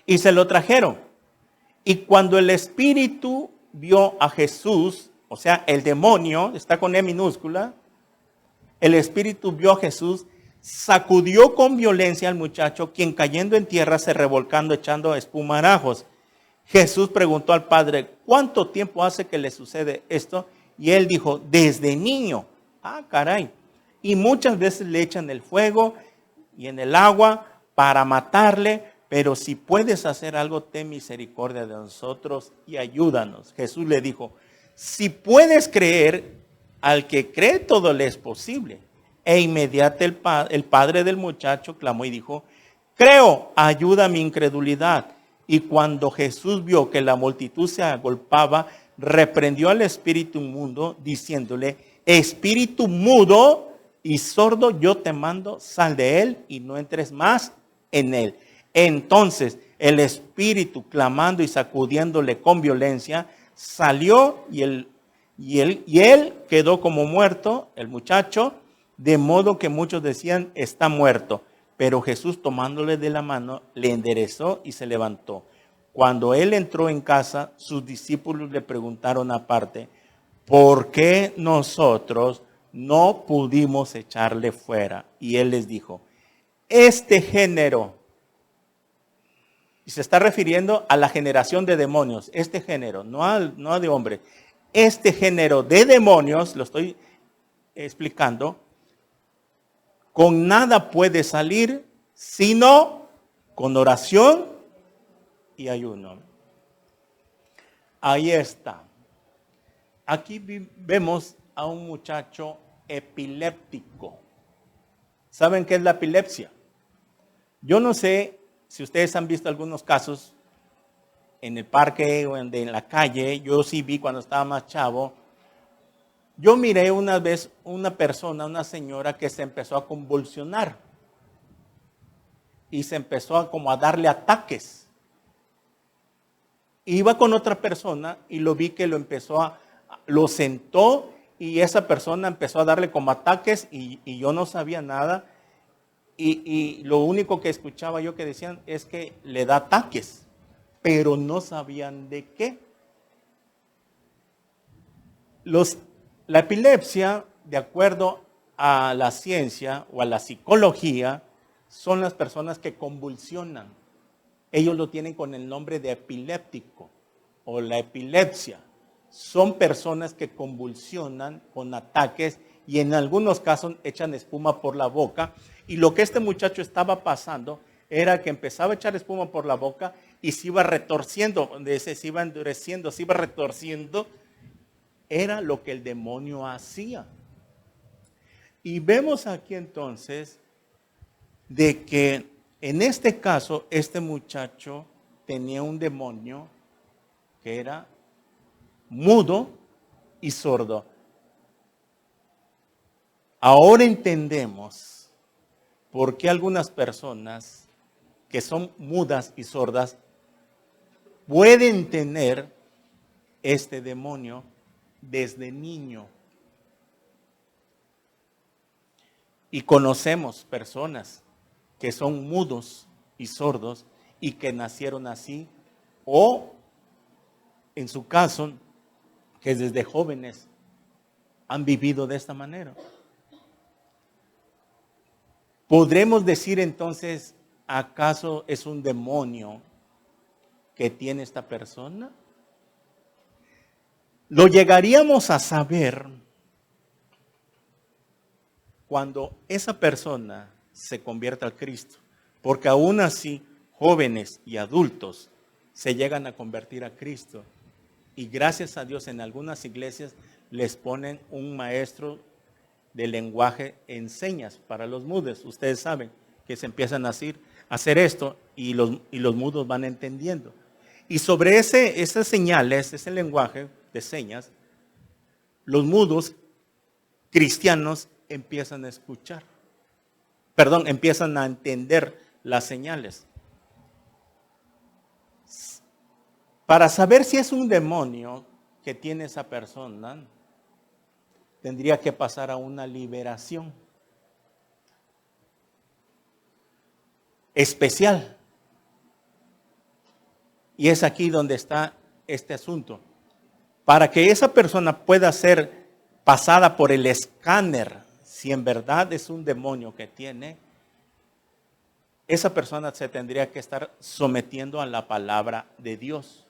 Speaker 1: Y se lo trajeron. Y cuando el espíritu vio a Jesús, o sea, el demonio, está con E minúscula, el espíritu vio a Jesús, sacudió con violencia al muchacho, quien cayendo en tierra se revolcando echando espumarajos. Jesús preguntó al padre, ¿cuánto tiempo hace que le sucede esto? Y él dijo, desde niño. Ah, caray. Y muchas veces le echan el fuego y en el agua para matarle, pero si puedes hacer algo, ten misericordia de nosotros y ayúdanos. Jesús le dijo, si puedes creer, al que cree todo le es posible. E inmediatamente el padre del muchacho clamó y dijo, creo, ayuda a mi incredulidad. Y cuando Jesús vio que la multitud se agolpaba, reprendió al espíritu inmundo, diciéndole, espíritu mudo y sordo, yo te mando, sal de él y no entres más en él. Entonces el espíritu, clamando y sacudiéndole con violencia, salió y él quedó como muerto, el muchacho, de modo que muchos decían, está muerto. Pero Jesús, tomándole de la mano, le enderezó y se levantó. Cuando él entró en casa, sus discípulos le preguntaron aparte, ¿por qué nosotros no pudimos echarle fuera? Y él les dijo, este género, y se está refiriendo a la generación de demonios, este género, no de hombres, este género de demonios, lo estoy explicando, con nada puede salir, sino con oración y ayuno. Ahí está. Aquí vemos a un muchacho epiléptico. ¿Saben qué es la epilepsia? Yo no sé si ustedes han visto algunos casos en el parque o en la calle. Yo sí vi cuando estaba más chavo. Yo miré una vez una persona, una señora que se empezó a convulsionar y se empezó como a darle ataques. Iba con otra persona y lo vi que lo sentó y esa persona empezó a darle como ataques y yo no sabía nada y lo único que escuchaba yo que decían es que le da ataques, pero no sabían de qué. La epilepsia, de acuerdo a la ciencia o a la psicología, son las personas que convulsionan. Ellos lo tienen con el nombre de epiléptico o la epilepsia. Son personas que convulsionan con ataques y en algunos casos echan espuma por la boca. Y lo que este muchacho estaba pasando era que empezaba a echar espuma por la boca y se iba retorciendo, se iba endureciendo, se iba retorciendo. Era lo que el demonio hacía. Y vemos aquí entonces de que en este caso este muchacho tenía un demonio que era mudo y sordo. Ahora entendemos por qué algunas personas que son mudas y sordas pueden tener este demonio desde niño. Y conocemos personas que son mudos y sordos y que nacieron así, o en su caso, que desde jóvenes han vivido de esta manera. ¿Podremos decir entonces, acaso es un demonio que tiene esta persona? Lo llegaríamos a saber cuando esa persona se convierta al Cristo, porque aún así jóvenes y adultos se llegan a convertir a Cristo y gracias a Dios en algunas iglesias les ponen un maestro de lenguaje en señas para los mudos. Ustedes saben que se empiezan a hacer esto y los mudos van entendiendo. Y sobre esas señales, ese lenguaje de señas, los mudos cristianos empiezan a escuchar. Empiezan a entender las señales. Para saber si es un demonio que tiene esa persona, tendría que pasar a una liberación especial. Y es aquí donde está este asunto. Para que esa persona pueda ser pasada por el escáner, si en verdad es un demonio que tiene, esa persona se tendría que estar sometiendo a la palabra de Dios.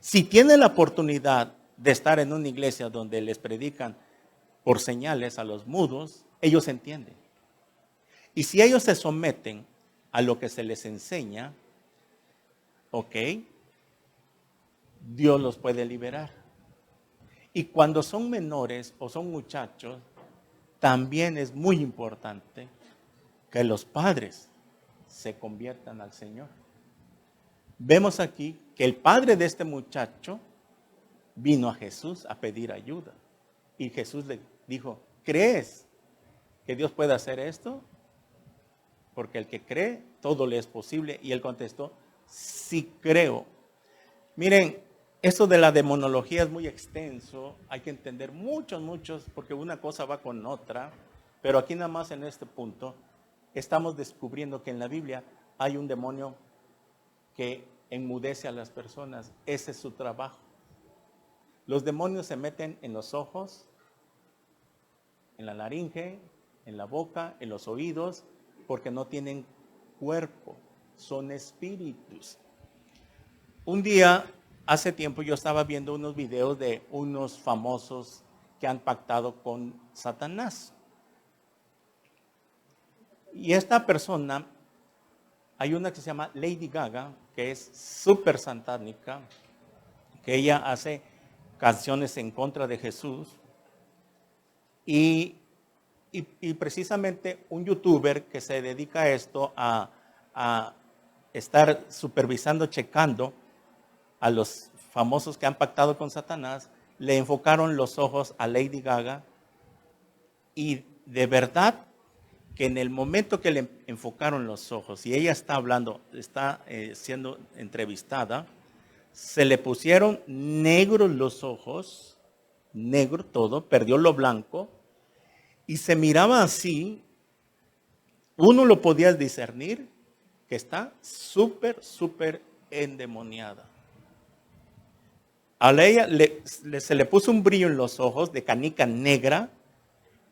Speaker 1: Si tiene la oportunidad de estar en una iglesia donde les predican por señales a los mudos, ellos entienden. Y si ellos se someten a lo que se les enseña, ok, Dios los puede liberar. Y cuando son menores o son muchachos, también es muy importante que los padres se conviertan al Señor. Vemos aquí que el padre de este muchacho vino a Jesús a pedir ayuda. Y Jesús le dijo, ¿crees que Dios puede hacer esto? Porque el que cree, todo le es posible. Y él contestó, sí creo. Miren, esto de la demonología es muy extenso. Hay que entender muchos, porque una cosa va con otra. Pero aquí nada más en este punto, estamos descubriendo que en la Biblia hay un demonio que enmudece a las personas. Ese es su trabajo. Los demonios se meten en los ojos, en la laringe, en la boca, en los oídos, porque no tienen cuerpo, son espíritus. Un día, hace tiempo, yo estaba viendo unos videos de unos famosos que han pactado con Satanás. Y esta persona, hay una que se llama Lady Gaga, que es súper satánica, que ella hace canciones en contra de Jesús. Y precisamente un youtuber que se dedica a esto, a estar supervisando, checando a los famosos que han pactado con Satanás, le enfocaron los ojos a Lady Gaga y de verdad que en el momento que le enfocaron los ojos y ella está hablando, está siendo entrevistada, se le pusieron negros los ojos, negro todo, perdió lo blanco y se miraba así, uno lo podía discernir que está súper endemoniada. A ella se le puso un brillo en los ojos de canica negra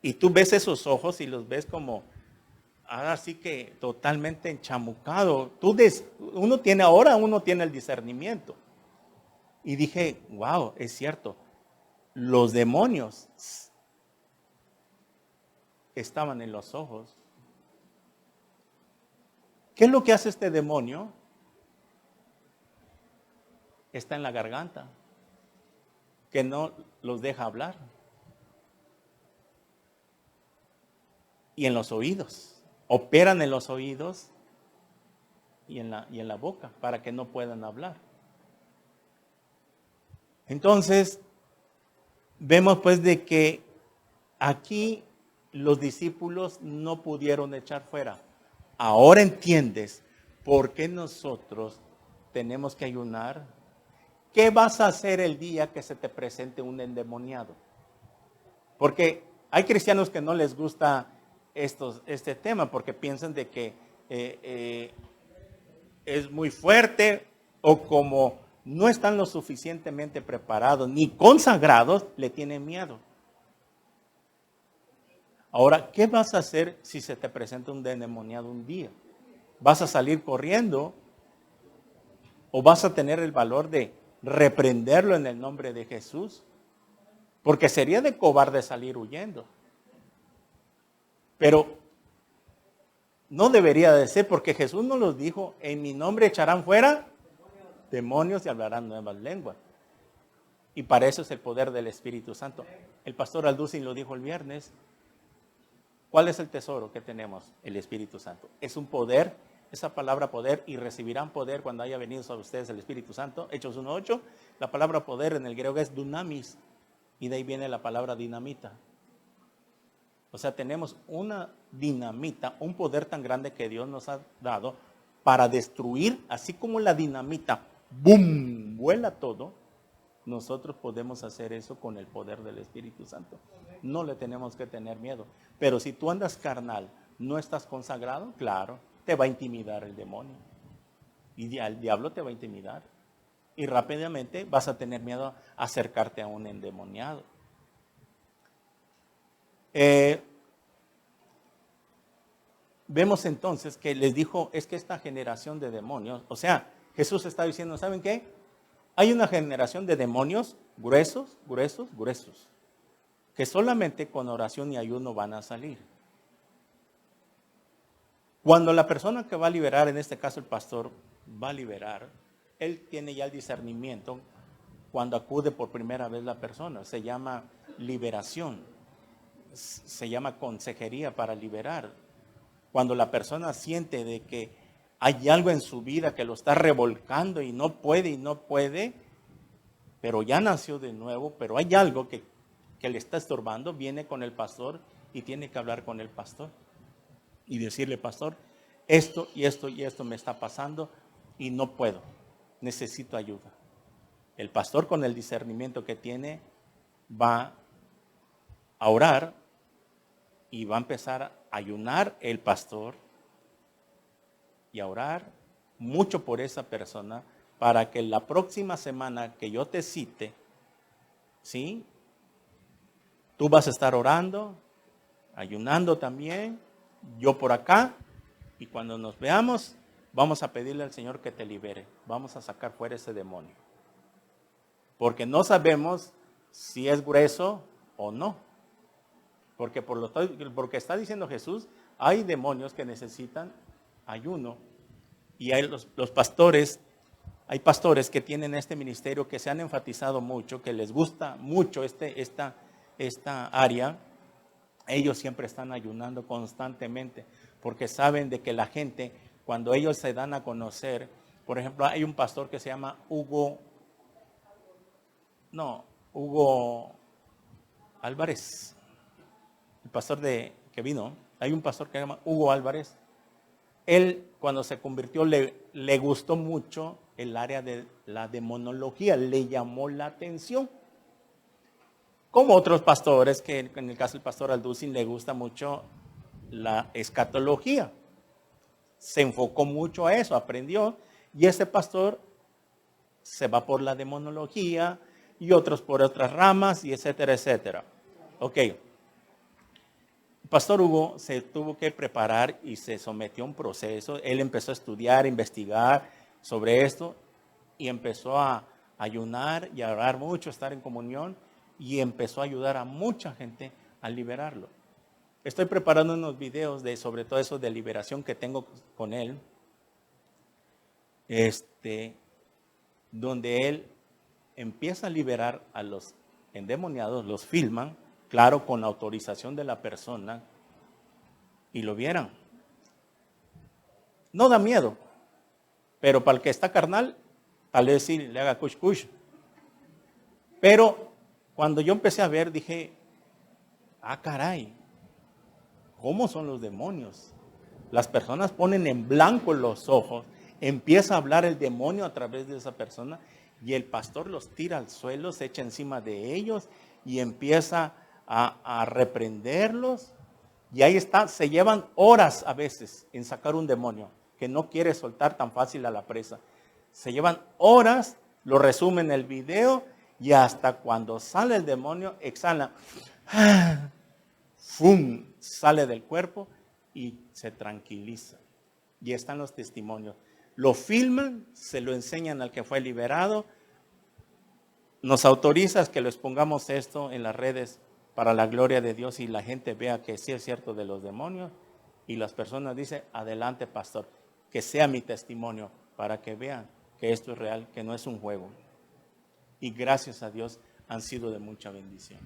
Speaker 1: y tú ves esos ojos y los ves como, así que totalmente enchamucado. Uno tiene el discernimiento. Y dije, wow, es cierto, los demonios estaban en los ojos. ¿Qué es lo que hace este demonio? Está en la garganta, que no los deja hablar. Y en los oídos. Operan en los oídos y en la boca para que no puedan hablar. Entonces, vemos pues de que aquí los discípulos no pudieron echar fuera. Ahora entiendes por qué nosotros tenemos que ayunar. ¿Qué vas a hacer el día que se te presente un endemoniado? Porque hay cristianos que no les gusta este tema porque piensan de que es muy fuerte o como no están lo suficientemente preparados ni consagrados, le tienen miedo. Ahora, ¿qué vas a hacer si se te presenta un endemoniado un día? ¿Vas a salir corriendo o vas a tener el valor de reprenderlo en el nombre de Jesús? Porque sería de cobarde salir huyendo. Pero no debería de ser, porque Jesús nos los dijo, en mi nombre echarán fuera demonios y hablarán nuevas lenguas. Y para eso es el poder del Espíritu Santo. El pastor Alducin lo dijo el viernes. ¿Cuál es el tesoro que tenemos? El Espíritu Santo. Es un poder, esa palabra poder, y recibirán poder cuando haya venido sobre ustedes el Espíritu Santo. Hechos 1:8, la palabra poder en el griego es dunamis, y de ahí viene la palabra dinamita. O sea, tenemos una dinamita, un poder tan grande que Dios nos ha dado para destruir, así como la dinamita, ¡boom!, vuela todo. Nosotros podemos hacer eso con el poder del Espíritu Santo. No le tenemos que tener miedo. Pero si tú andas carnal, no estás consagrado, claro, te va a intimidar el demonio. Y el diablo te va a intimidar. Y rápidamente vas a tener miedo a acercarte a un endemoniado. Vemos entonces que les dijo, es que esta generación de demonios, o sea, Jesús está diciendo, ¿saben qué? Hay una generación de demonios gruesos, que solamente con oración y ayuno van a salir. Cuando la persona que va a liberar, en este caso el pastor, va a liberar, él tiene ya el discernimiento cuando acude por primera vez la persona. Se llama liberación, se llama consejería para liberar. Cuando la persona siente de que hay algo en su vida que lo está revolcando y no puede, pero ya nació de nuevo, pero hay algo que le está estorbando, viene con el pastor y tiene que hablar con el pastor y decirle, pastor, esto y esto y esto me está pasando y no puedo, necesito ayuda. El pastor, con el discernimiento que tiene, va a orar y va a empezar a ayunar el pastor y a orar mucho por esa persona para que la próxima semana que yo te cite, ¿sí?, tú vas a estar orando, ayunando también, yo por acá, y cuando nos veamos, vamos a pedirle al Señor que te libere. Vamos a sacar fuera ese demonio. Porque no sabemos si es grueso o no. Porque está diciendo Jesús, hay demonios que necesitan ayuno. Y hay los pastores, hay pastores que tienen este ministerio que se han enfatizado mucho, que les gusta mucho esta área. Ellos siempre están ayunando constantemente porque saben de que la gente, cuando ellos se dan a conocer, por ejemplo, hay un pastor que se llama Hugo Álvarez, el pastor que vino, hay un pastor que se llama Hugo Álvarez. Él, cuando se convirtió, le gustó mucho el área de la demonología, le llamó la atención. Como otros pastores, que en el caso del pastor Alducin le gusta mucho la escatología. Se enfocó mucho a eso, aprendió. Y ese pastor se va por la demonología y otros por otras ramas, y etcétera, etcétera. Ok. El pastor Hugo se tuvo que preparar y se sometió a un proceso. Él empezó a estudiar, a investigar sobre esto y empezó a ayunar y a orar mucho, a estar en comunión. Y empezó a ayudar a mucha gente a liberarlo. Estoy preparando unos videos sobre todo eso de liberación que tengo con él. Donde él empieza a liberar a los endemoniados, los filman, claro, con autorización de la persona, y lo vieran. No da miedo, pero para el que está carnal, tal vez sí le haga cush cush. Pero cuando yo empecé a ver, dije, caray, ¿cómo son los demonios? Las personas ponen en blanco los ojos, empieza a hablar el demonio a través de esa persona y el pastor los tira al suelo, se echa encima de ellos y empieza a reprenderlos. Y ahí está, se llevan horas a veces en sacar un demonio que no quiere soltar tan fácil a la presa. Se llevan horas, lo resumen el video y hasta cuando sale el demonio, exhala, ¡fum!, sale del cuerpo y se tranquiliza. Y están los testimonios. Lo filman, se lo enseñan al que fue liberado. Nos autorizas que les pongamos esto en las redes para la gloria de Dios y la gente vea que sí es cierto de los demonios. Y las personas dicen, adelante pastor, que sea mi testimonio para que vean que esto es real, que no es un juego. Y gracias a Dios han sido de mucha bendición.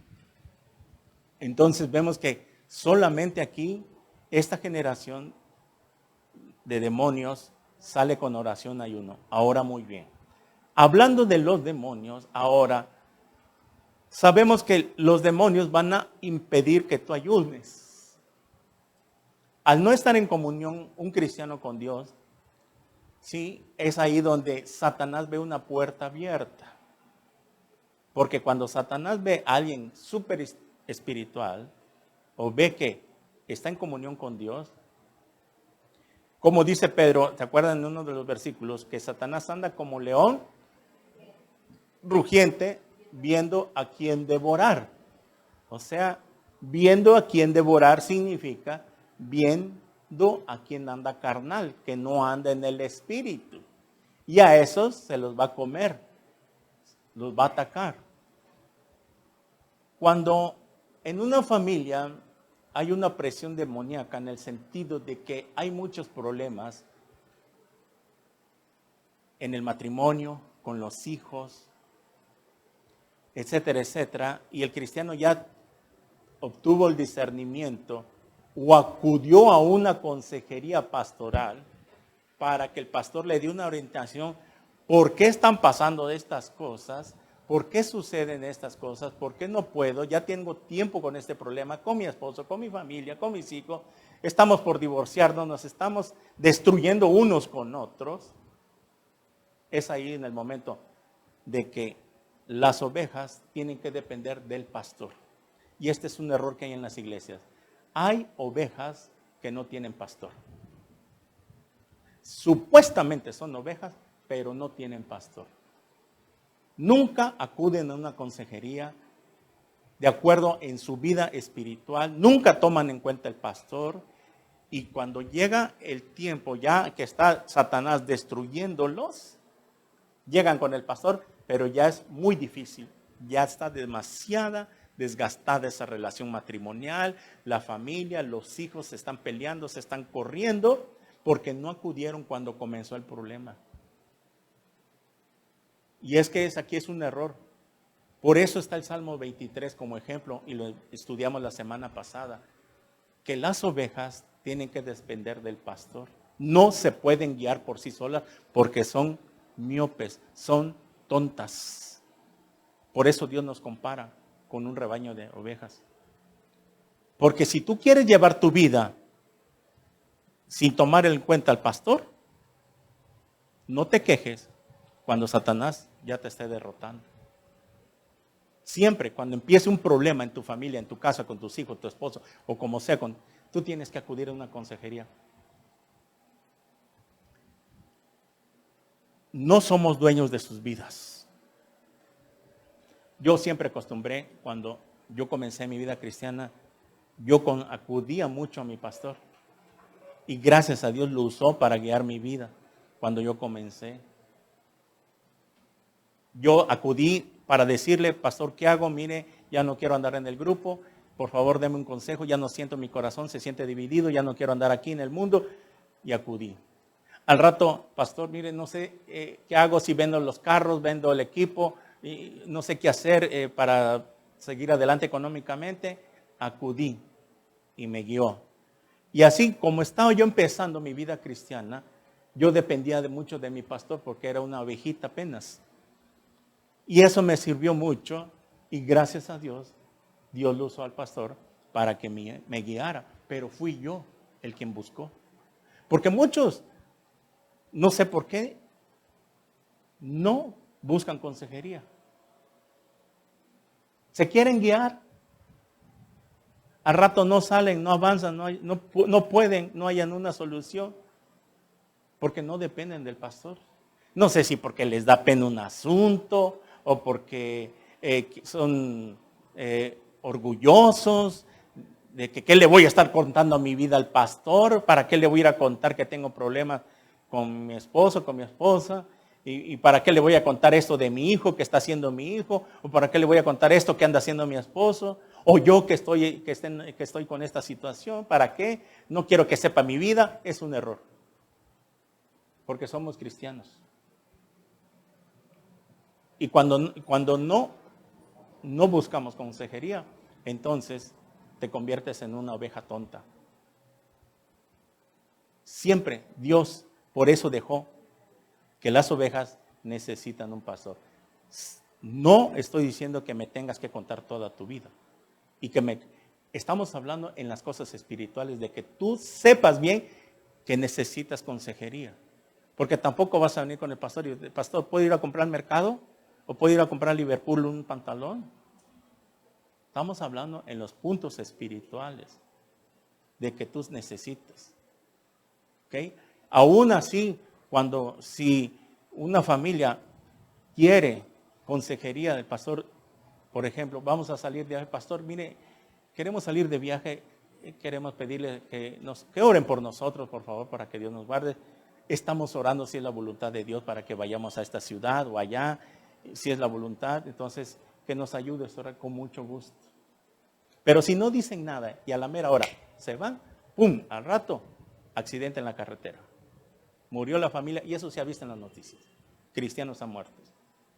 Speaker 1: Entonces vemos que solamente aquí esta generación de demonios sale con oración ayuno. Ahora muy bien. Hablando de los demonios, ahora sabemos que los demonios van a impedir que tú ayunes. Al no estar en comunión un cristiano con Dios, sí, es ahí donde Satanás ve una puerta abierta. Porque cuando Satanás ve a alguien súper espiritual o ve que está en comunión con Dios, como dice Pedro, ¿se acuerdan en uno de los versículos? Que Satanás anda como león rugiente viendo a quién devorar. O sea, viendo a quién devorar significa viendo a quien anda carnal, que no anda en el espíritu. Y a esos se los va a comer, los va a atacar. Cuando en una familia hay una presión demoníaca en el sentido de que hay muchos problemas en el matrimonio, con los hijos, etcétera, etcétera, y el cristiano ya obtuvo el discernimiento o acudió a una consejería pastoral para que el pastor le dé una orientación, ¿por qué están pasando estas cosas? ¿Por qué suceden estas cosas? ¿Por qué no puedo? Ya tengo tiempo con este problema, con mi esposo, con mi familia, con mis hijos. Estamos por divorciarnos, nos estamos destruyendo unos con otros. Es ahí en el momento de que las ovejas tienen que depender del pastor. Y este es un error que hay en las iglesias. Hay ovejas que no tienen pastor. Supuestamente son ovejas, pero no tienen pastor. Nunca acuden a una consejería de acuerdo en su vida espiritual, nunca toman en cuenta el pastor, y cuando llega el tiempo ya que está Satanás destruyéndolos, llegan con el pastor, pero ya es muy difícil, ya está demasiada desgastada esa relación matrimonial, la familia, los hijos se están peleando, se están corriendo, porque no acudieron cuando comenzó el problema. Y es que aquí es un error. Por eso está el Salmo 23 como ejemplo, y lo estudiamos la semana pasada, que las ovejas tienen que depender del pastor. No se pueden guiar por sí solas porque son miopes, son tontas. Por eso Dios nos compara con un rebaño de ovejas. Porque si tú quieres llevar tu vida sin tomar en cuenta al pastor, no te quejes cuando Satanás ya te esté derrotando. Siempre cuando empiece un problema en tu familia, en tu casa, con tus hijos, tu esposo o como sea, tú tienes que acudir a una consejería. No somos dueños de sus vidas. Yo siempre acostumbré, cuando yo comencé mi vida cristiana, yo acudía mucho a mi pastor. Y gracias a Dios lo usó para guiar mi vida cuando yo comencé. Yo acudí para decirle, pastor, ¿qué hago? Mire, ya no quiero andar en el grupo, por favor deme un consejo, ya no siento mi corazón, se siente dividido, ya no quiero andar aquí en el mundo, y acudí. Al rato, pastor, mire, no sé qué hago, si vendo los carros, vendo el equipo, y no sé qué hacer para seguir adelante económicamente. Acudí y me guió. Y así como estaba yo empezando mi vida cristiana, yo dependía mucho de mi pastor porque era una ovejita apenas. Y eso me sirvió mucho y gracias a Dios, Dios lo usó al pastor para que me guiara. Pero fui yo el quien buscó. Porque muchos, no sé por qué, no buscan consejería. Se quieren guiar. Al rato no salen, no avanzan, no pueden, no hayan una solución, porque no dependen del pastor. No sé si porque les da pena un asunto o porque son orgullosos de que qué le voy a estar contando a mi vida al pastor, para qué le voy a ir a contar que tengo problemas con mi esposo, con mi esposa, y para qué le voy a contar esto de mi hijo que está haciendo mi hijo, o para qué le voy a contar esto que anda haciendo mi esposo, o yo que estoy con esta situación, ¿para qué? No quiero que sepa mi vida. Es un error, porque somos cristianos. Y cuando no buscamos consejería, entonces te conviertes en una oveja tonta. Siempre Dios por eso dejó que las ovejas necesitan un pastor. No estoy diciendo que me tengas que contar toda tu vida. Estamos hablando en las cosas espirituales de que tú sepas bien que necesitas consejería. Porque tampoco vas a venir con el pastor y el pastor, ¿puedo ir a comprar al mercado? ¿O puedo ir a comprar a Liverpool un pantalón? Estamos hablando en los puntos espirituales de que tú necesitas. ¿Okay? Aún así, si una familia quiere consejería del pastor, por ejemplo, vamos a salir de viaje, pastor, mire, queremos salir de viaje, queremos pedirle que oren por nosotros, por favor, para que Dios nos guarde. Estamos orando si es la voluntad de Dios para que vayamos a esta ciudad o allá, si es la voluntad, entonces que nos ayude a orar con mucho gusto. Pero si no dicen nada y a la mera hora se van, ¡pum!, al rato, accidente en la carretera. Murió la familia y eso se ha visto en las noticias. Cristianos han muerto.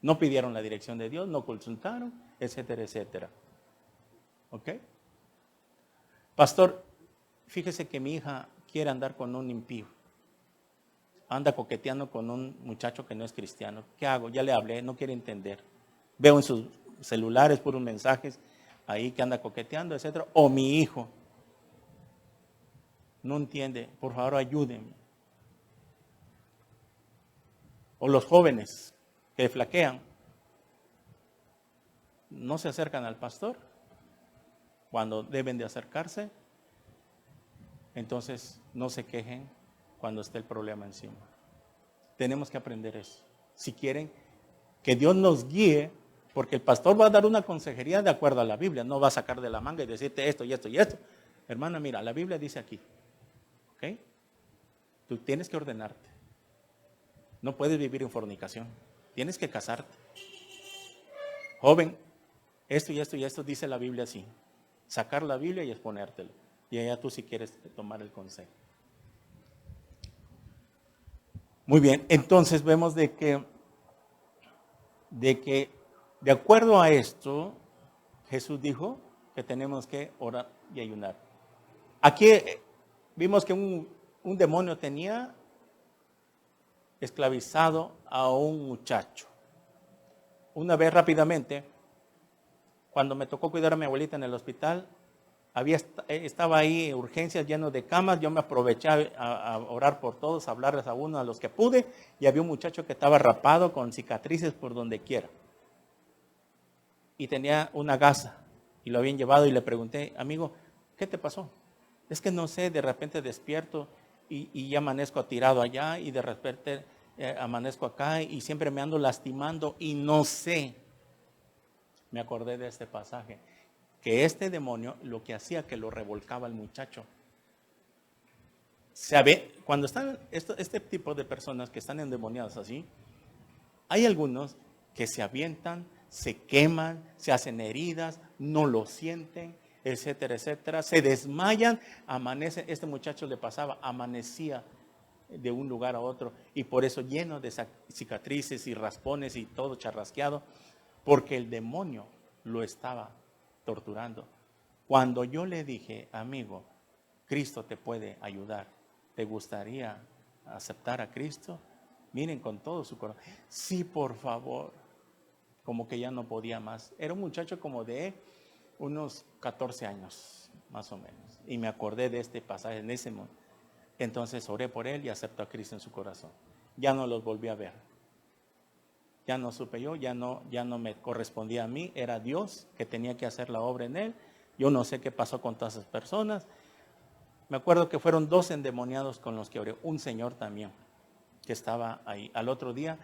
Speaker 1: No pidieron la dirección de Dios, no consultaron, etcétera, etcétera. ¿Ok? Pastor, fíjese que mi hija quiere andar con un impío. Anda coqueteando con un muchacho que no es cristiano. ¿Qué hago? Ya le hablé, no quiere entender. Veo en sus celulares puros mensajes ahí que anda coqueteando, etcétera. O mi hijo no entiende, por favor ayúdenme. O los jóvenes que flaquean, no se acercan al pastor cuando deben de acercarse. Entonces no se quejen cuando esté el problema encima. Tenemos que aprender eso. Si quieren que Dios nos guíe, porque el pastor va a dar una consejería de acuerdo a la Biblia, no va a sacar de la manga y decirte esto y esto y esto. Hermana, mira, la Biblia dice aquí, ¿ok? Tú tienes que ordenarte. No puedes vivir en fornicación. Tienes que casarte. Joven, esto y esto y esto dice la Biblia así. Sacar la Biblia y exponértelo. Y allá tú si quieres tomar el consejo. Muy bien, entonces vemos de que de acuerdo a esto, Jesús dijo que tenemos que orar y ayunar. Aquí vimos que un demonio tenía esclavizado a un muchacho. Una vez rápidamente, cuando me tocó cuidar a mi abuelita en el hospital, estaba ahí en urgencias lleno de camas, yo me aproveché a orar por todos, a hablarles a uno, a los que pude, y había un muchacho que estaba rapado con cicatrices por donde quiera. Y tenía una gasa, y lo habían llevado y le pregunté, amigo, ¿qué te pasó? Es que no sé, de repente despierto y ya amanezco tirado allá, y de repente amanezco acá, y siempre me ando lastimando, y no sé. Me acordé de este pasaje, que este demonio lo que hacía que lo revolcaba al muchacho. Cuando están este tipo de personas que están endemoniadas así, hay algunos que se avientan, se queman, se hacen heridas, no lo sienten, etcétera, etcétera, se desmayan, amanece. Este muchacho le pasaba, amanecía de un lugar a otro y por eso lleno de cicatrices y raspones y todo charrasqueado, porque el demonio lo estaba torturando. Cuando yo le dije, amigo, Cristo te puede ayudar, ¿te gustaría aceptar a Cristo? Miren, con todo su corazón, sí, por favor. Como que ya no podía más. Era un muchacho como de unos 14 años, más o menos. Y me acordé de este pasaje en ese momento. Entonces oré por él y aceptó a Cristo en su corazón. Ya no los volví a ver. Ya no supe yo, ya no me correspondía a mí, era Dios que tenía que hacer la obra en él. Yo no sé qué pasó con todas esas personas. Me acuerdo que fueron 2 endemoniados con los que oré, un señor también que estaba ahí. Al otro día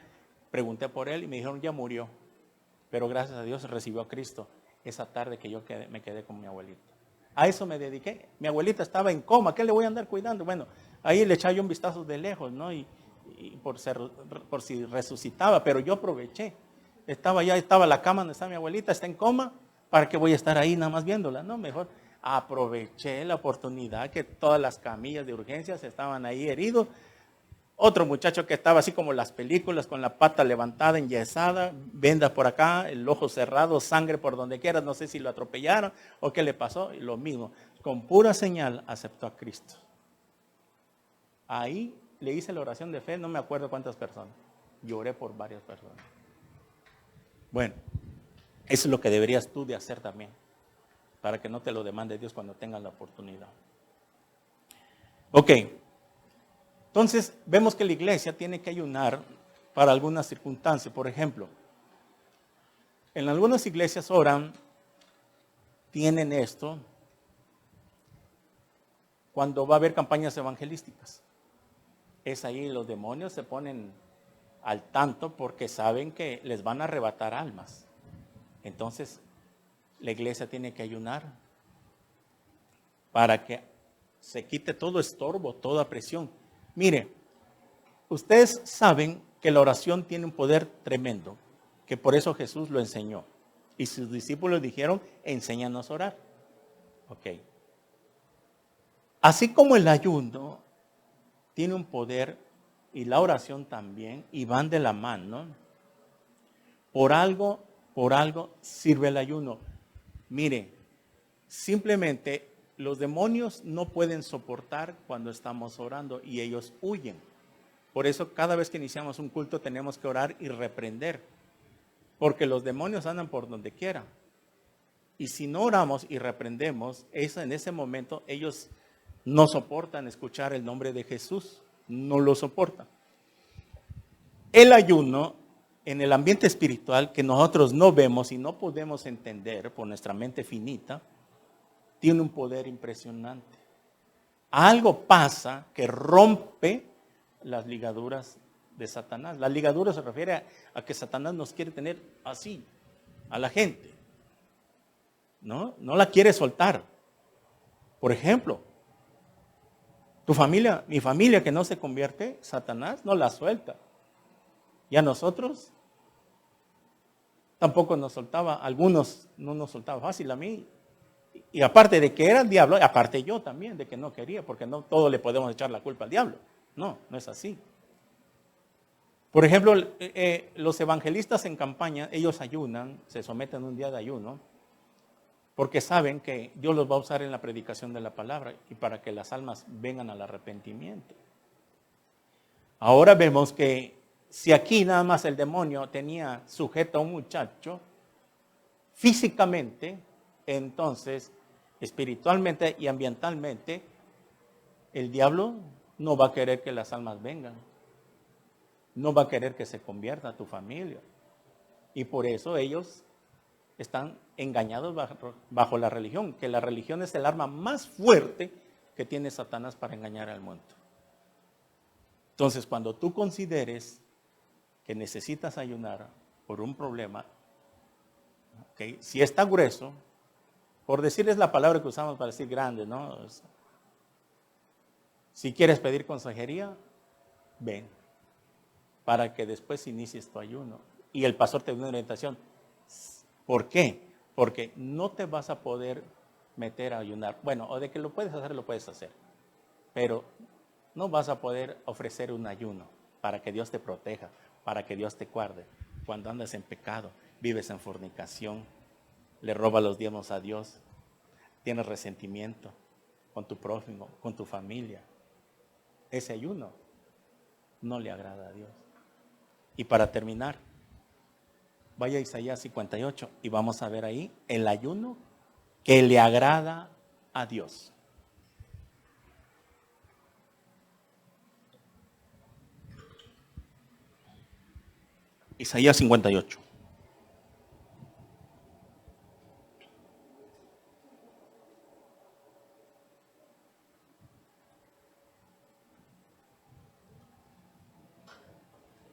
Speaker 1: pregunté por él y me dijeron ya murió, pero gracias a Dios recibió a Cristo esa tarde que yo me quedé con mi abuelita. A eso me dediqué. Mi abuelita estaba en coma, ¿qué le voy a andar cuidando? Bueno, ahí le echaba yo un vistazo de lejos, ¿no? Y por si resucitaba, pero yo aproveché. Estaba la cama donde está mi abuelita, está en coma, ¿para qué voy a estar ahí nada más viéndola? No, mejor aproveché la oportunidad que todas las camillas de urgencias estaban ahí heridos. Otro muchacho que estaba así como las películas, con la pata levantada, enyesada, vendas por acá, el ojo cerrado, sangre por donde quiera, no sé si lo atropellaron o qué le pasó, y lo mismo, con pura señal aceptó a Cristo. Ahí le hice la oración de fe, no me acuerdo cuántas personas, lloré por varias personas. Bueno, eso es lo que deberías tú de hacer también, para que no te lo demande Dios cuando tengas la oportunidad. Ok. Entonces, vemos que la iglesia tiene que ayunar para algunas circunstancias. Por ejemplo, en algunas iglesias oran, tienen esto, cuando va a haber campañas evangelísticas. Es ahí los demonios se ponen al tanto porque saben que les van a arrebatar almas. Entonces, la iglesia tiene que ayunar para que se quite todo estorbo, toda presión. Mire, ustedes saben que la oración tiene un poder tremendo, que por eso Jesús lo enseñó. Y sus discípulos dijeron, enséñanos a orar. Ok. Así como el ayuno tiene un poder y la oración también, y van de la mano, por algo sirve el ayuno. Mire, simplemente los demonios no pueden soportar cuando estamos orando y ellos huyen. Por eso cada vez que iniciamos un culto tenemos que orar y reprender, porque los demonios andan por donde quiera. Y si no oramos y reprendemos, en ese momento ellos no soportan escuchar el nombre de Jesús, no lo soportan. El ayuno en el ambiente espiritual que nosotros no vemos y no podemos entender por nuestra mente finita, tiene un poder impresionante. Algo pasa que rompe las ligaduras de Satanás. La ligadura se refiere a que Satanás nos quiere tener así, a la gente. No la quiere soltar. Por ejemplo, mi familia que no se convierte, Satanás no la suelta. Y a nosotros tampoco nos soltaba, algunos no nos soltaba fácil, a mí. Y aparte de que era el diablo, aparte yo también, de que no quería, porque no todo le podemos echar la culpa al diablo. No es así. Por ejemplo, los evangelistas en campaña, ellos ayunan, se someten a un día de ayuno, porque saben que Dios los va a usar en la predicación de la palabra y para que las almas vengan al arrepentimiento. Ahora vemos que si aquí nada más el demonio tenía sujeto a un muchacho, físicamente, entonces, espiritualmente y ambientalmente, el diablo no va a querer que las almas vengan. No va a querer que se convierta tu familia. Y por eso ellos están engañados bajo la religión, que la religión es el arma más fuerte que tiene Satanás para engañar al mundo. Entonces, cuando tú consideres que necesitas ayunar por un problema, ¿okay? Si está grueso, por decirles la palabra que usamos para decir grande, ¿no? Si quieres pedir consejería, ven, para que después inicies tu ayuno. Y el pastor te dé una orientación. ¿Por qué? Porque no te vas a poder meter a ayunar. Bueno, o de que lo puedes hacer. Pero no vas a poder ofrecer un ayuno para que Dios te proteja, para que Dios te guarde. Cuando andas en pecado, vives en fornicación, le robas los diezmos a Dios, tienes resentimiento con tu prójimo, con tu familia. Ese ayuno no le agrada a Dios. Y para terminar, vaya a Isaías 58 y vamos a ver ahí el ayuno que le agrada a Dios. Isaías 58.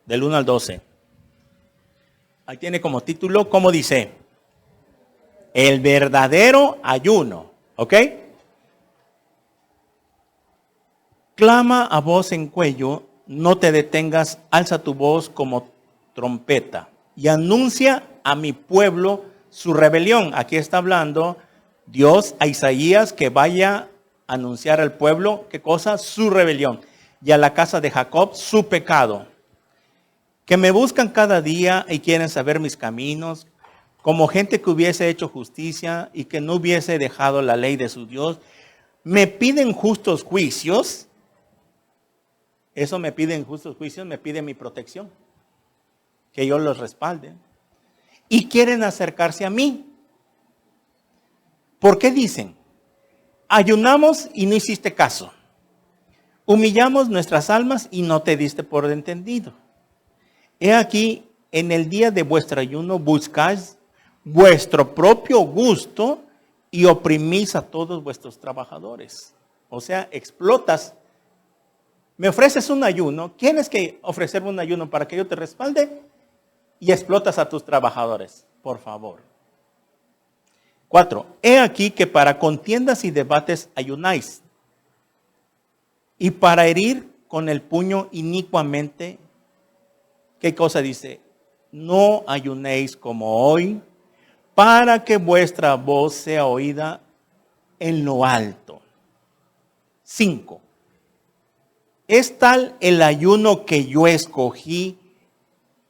Speaker 1: del 1 al 12. Ahí tiene como título, ¿cómo dice? El verdadero ayuno, ¿ok? Clama a voz en cuello, no te detengas, alza tu voz como trompeta y anuncia a mi pueblo su rebelión. Aquí está hablando Dios a Isaías que vaya a anunciar al pueblo, ¿qué cosa? Su rebelión. Y a la casa de Jacob su pecado. Que me buscan cada día y quieren saber mis caminos, como gente que hubiese hecho justicia y que no hubiese dejado la ley de su Dios. Me piden justos juicios. Eso me piden justos juicios, me pide mi protección, que yo los respalde. Y quieren acercarse a mí. ¿Por qué dicen? Ayunamos y no hiciste caso. Humillamos nuestras almas y no te diste por entendido. He aquí, en el día de vuestro ayuno buscáis vuestro propio gusto y oprimís a todos vuestros trabajadores. O sea, explotas. Me ofreces un ayuno, ¿tienes que ofrecerme un ayuno para que yo te respalde? Y explotas a tus trabajadores, por favor. 4. He aquí que para contiendas y debates ayunáis, y para herir con el puño inicuamente, ¿qué cosa dice? No ayunéis como hoy, para que vuestra voz sea oída en lo alto. 5. Es tal el ayuno que yo escogí,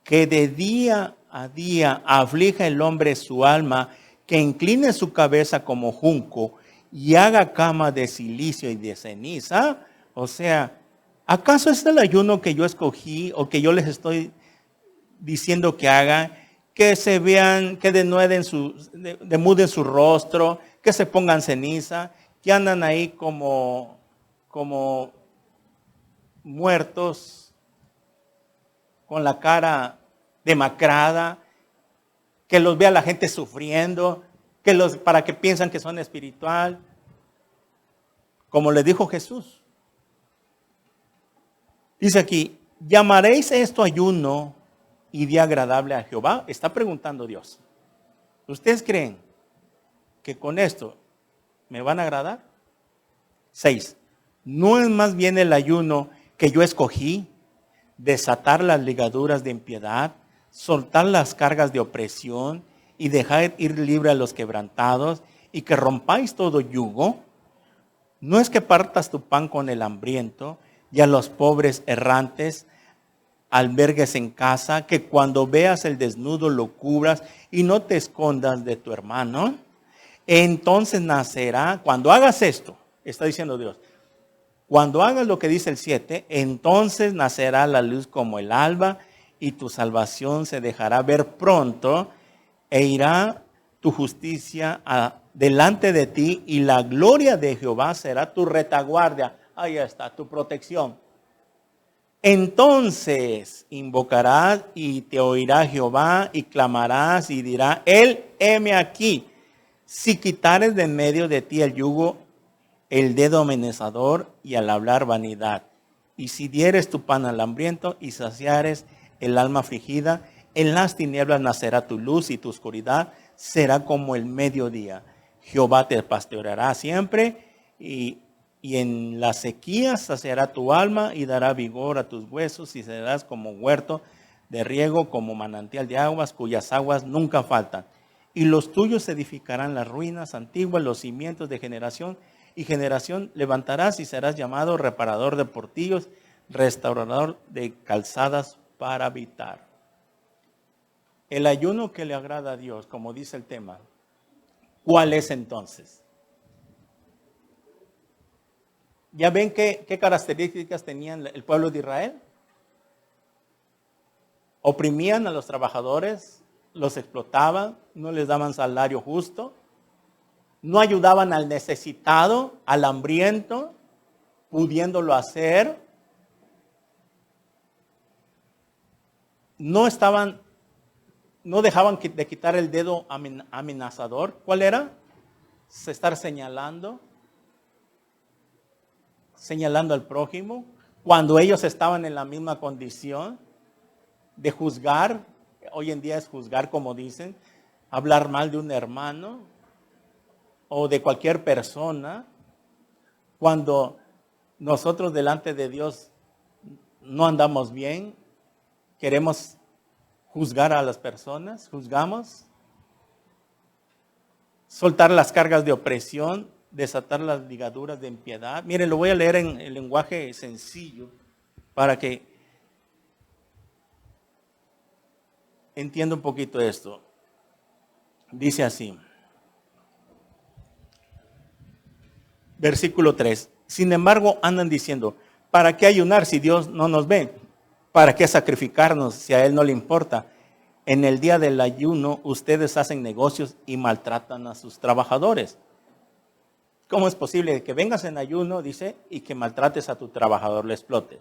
Speaker 1: que de día a día aflija el hombre su alma, que incline su cabeza como junco y haga cama de silicio y de ceniza. O sea, ¿acaso es el ayuno que yo escogí o que yo les estoy diciendo que hagan? Que se vean, que denuden demuden su rostro, que se pongan ceniza, que andan ahí como muertos, con la cara demacrada, que los vea la gente sufriendo, para que piensan que son espiritual, como le dijo Jesús. Dice aquí, ¿llamaréis esto ayuno y día agradable a Jehová? Está preguntando Dios. ¿Ustedes creen que con esto me van a agradar? 6. ¿No es más bien el ayuno que yo escogí, desatar las ligaduras de impiedad, soltar las cargas de opresión y dejar ir libre a los quebrantados y que rompáis todo yugo? ¿No es que partas tu pan con el hambriento y a los pobres errantes albergues en casa, que cuando veas el desnudo lo cubras y no te escondas de tu hermano? Entonces nacerá, cuando hagas esto, está diciendo Dios, cuando hagas lo que dice el 7, entonces nacerá la luz como el alba y tu salvación se dejará ver pronto e irá tu justicia delante de ti y la gloria de Jehová será tu retaguardia. Ahí está, tu protección. Entonces invocarás y te oirá Jehová y clamarás y dirá, Él, heme aquí. Si quitares de en medio de ti el yugo, el dedo amenazador y al hablar vanidad. Y si dieres tu pan al hambriento y saciares el alma afligida, en las tinieblas nacerá tu luz y tu oscuridad será como el mediodía. Jehová te pastoreará siempre y en la sequía saciará tu alma y dará vigor a tus huesos y serás como huerto de riego, como manantial de aguas, cuyas aguas nunca faltan. Y los tuyos edificarán las ruinas antiguas, los cimientos de generación y generación levantarás y serás llamado reparador de portillos, restaurador de calzadas para habitar. El ayuno que le agrada a Dios, como dice el tema, ¿cuál es entonces? ¿Ya ven qué características tenían el pueblo de Israel? Oprimían a los trabajadores, los explotaban, no les daban salario justo, no ayudaban al necesitado, al hambriento, pudiéndolo hacer. No dejaban de quitar el dedo amenazador. ¿Cuál era? Estar señalando al prójimo, cuando ellos estaban en la misma condición. de juzgar. Hoy en día es juzgar, como dicen, hablar mal de un hermano o de cualquier persona, cuando nosotros delante de Dios no andamos bien, queremos juzgar a las personas, juzgamos, soltar las cargas de opresión, desatar las ligaduras de impiedad. Miren, lo voy a leer en el lenguaje sencillo para que entienda un poquito esto. Dice así, versículo 3. Sin embargo, andan diciendo, ¿para qué ayunar si Dios no nos ve? ¿Para qué sacrificarnos si a Él no le importa? En el día del ayuno, ustedes hacen negocios y maltratan a sus trabajadores. ¿Cómo es posible que vengas en ayuno, dice, y que maltrates a tu trabajador, le explotes?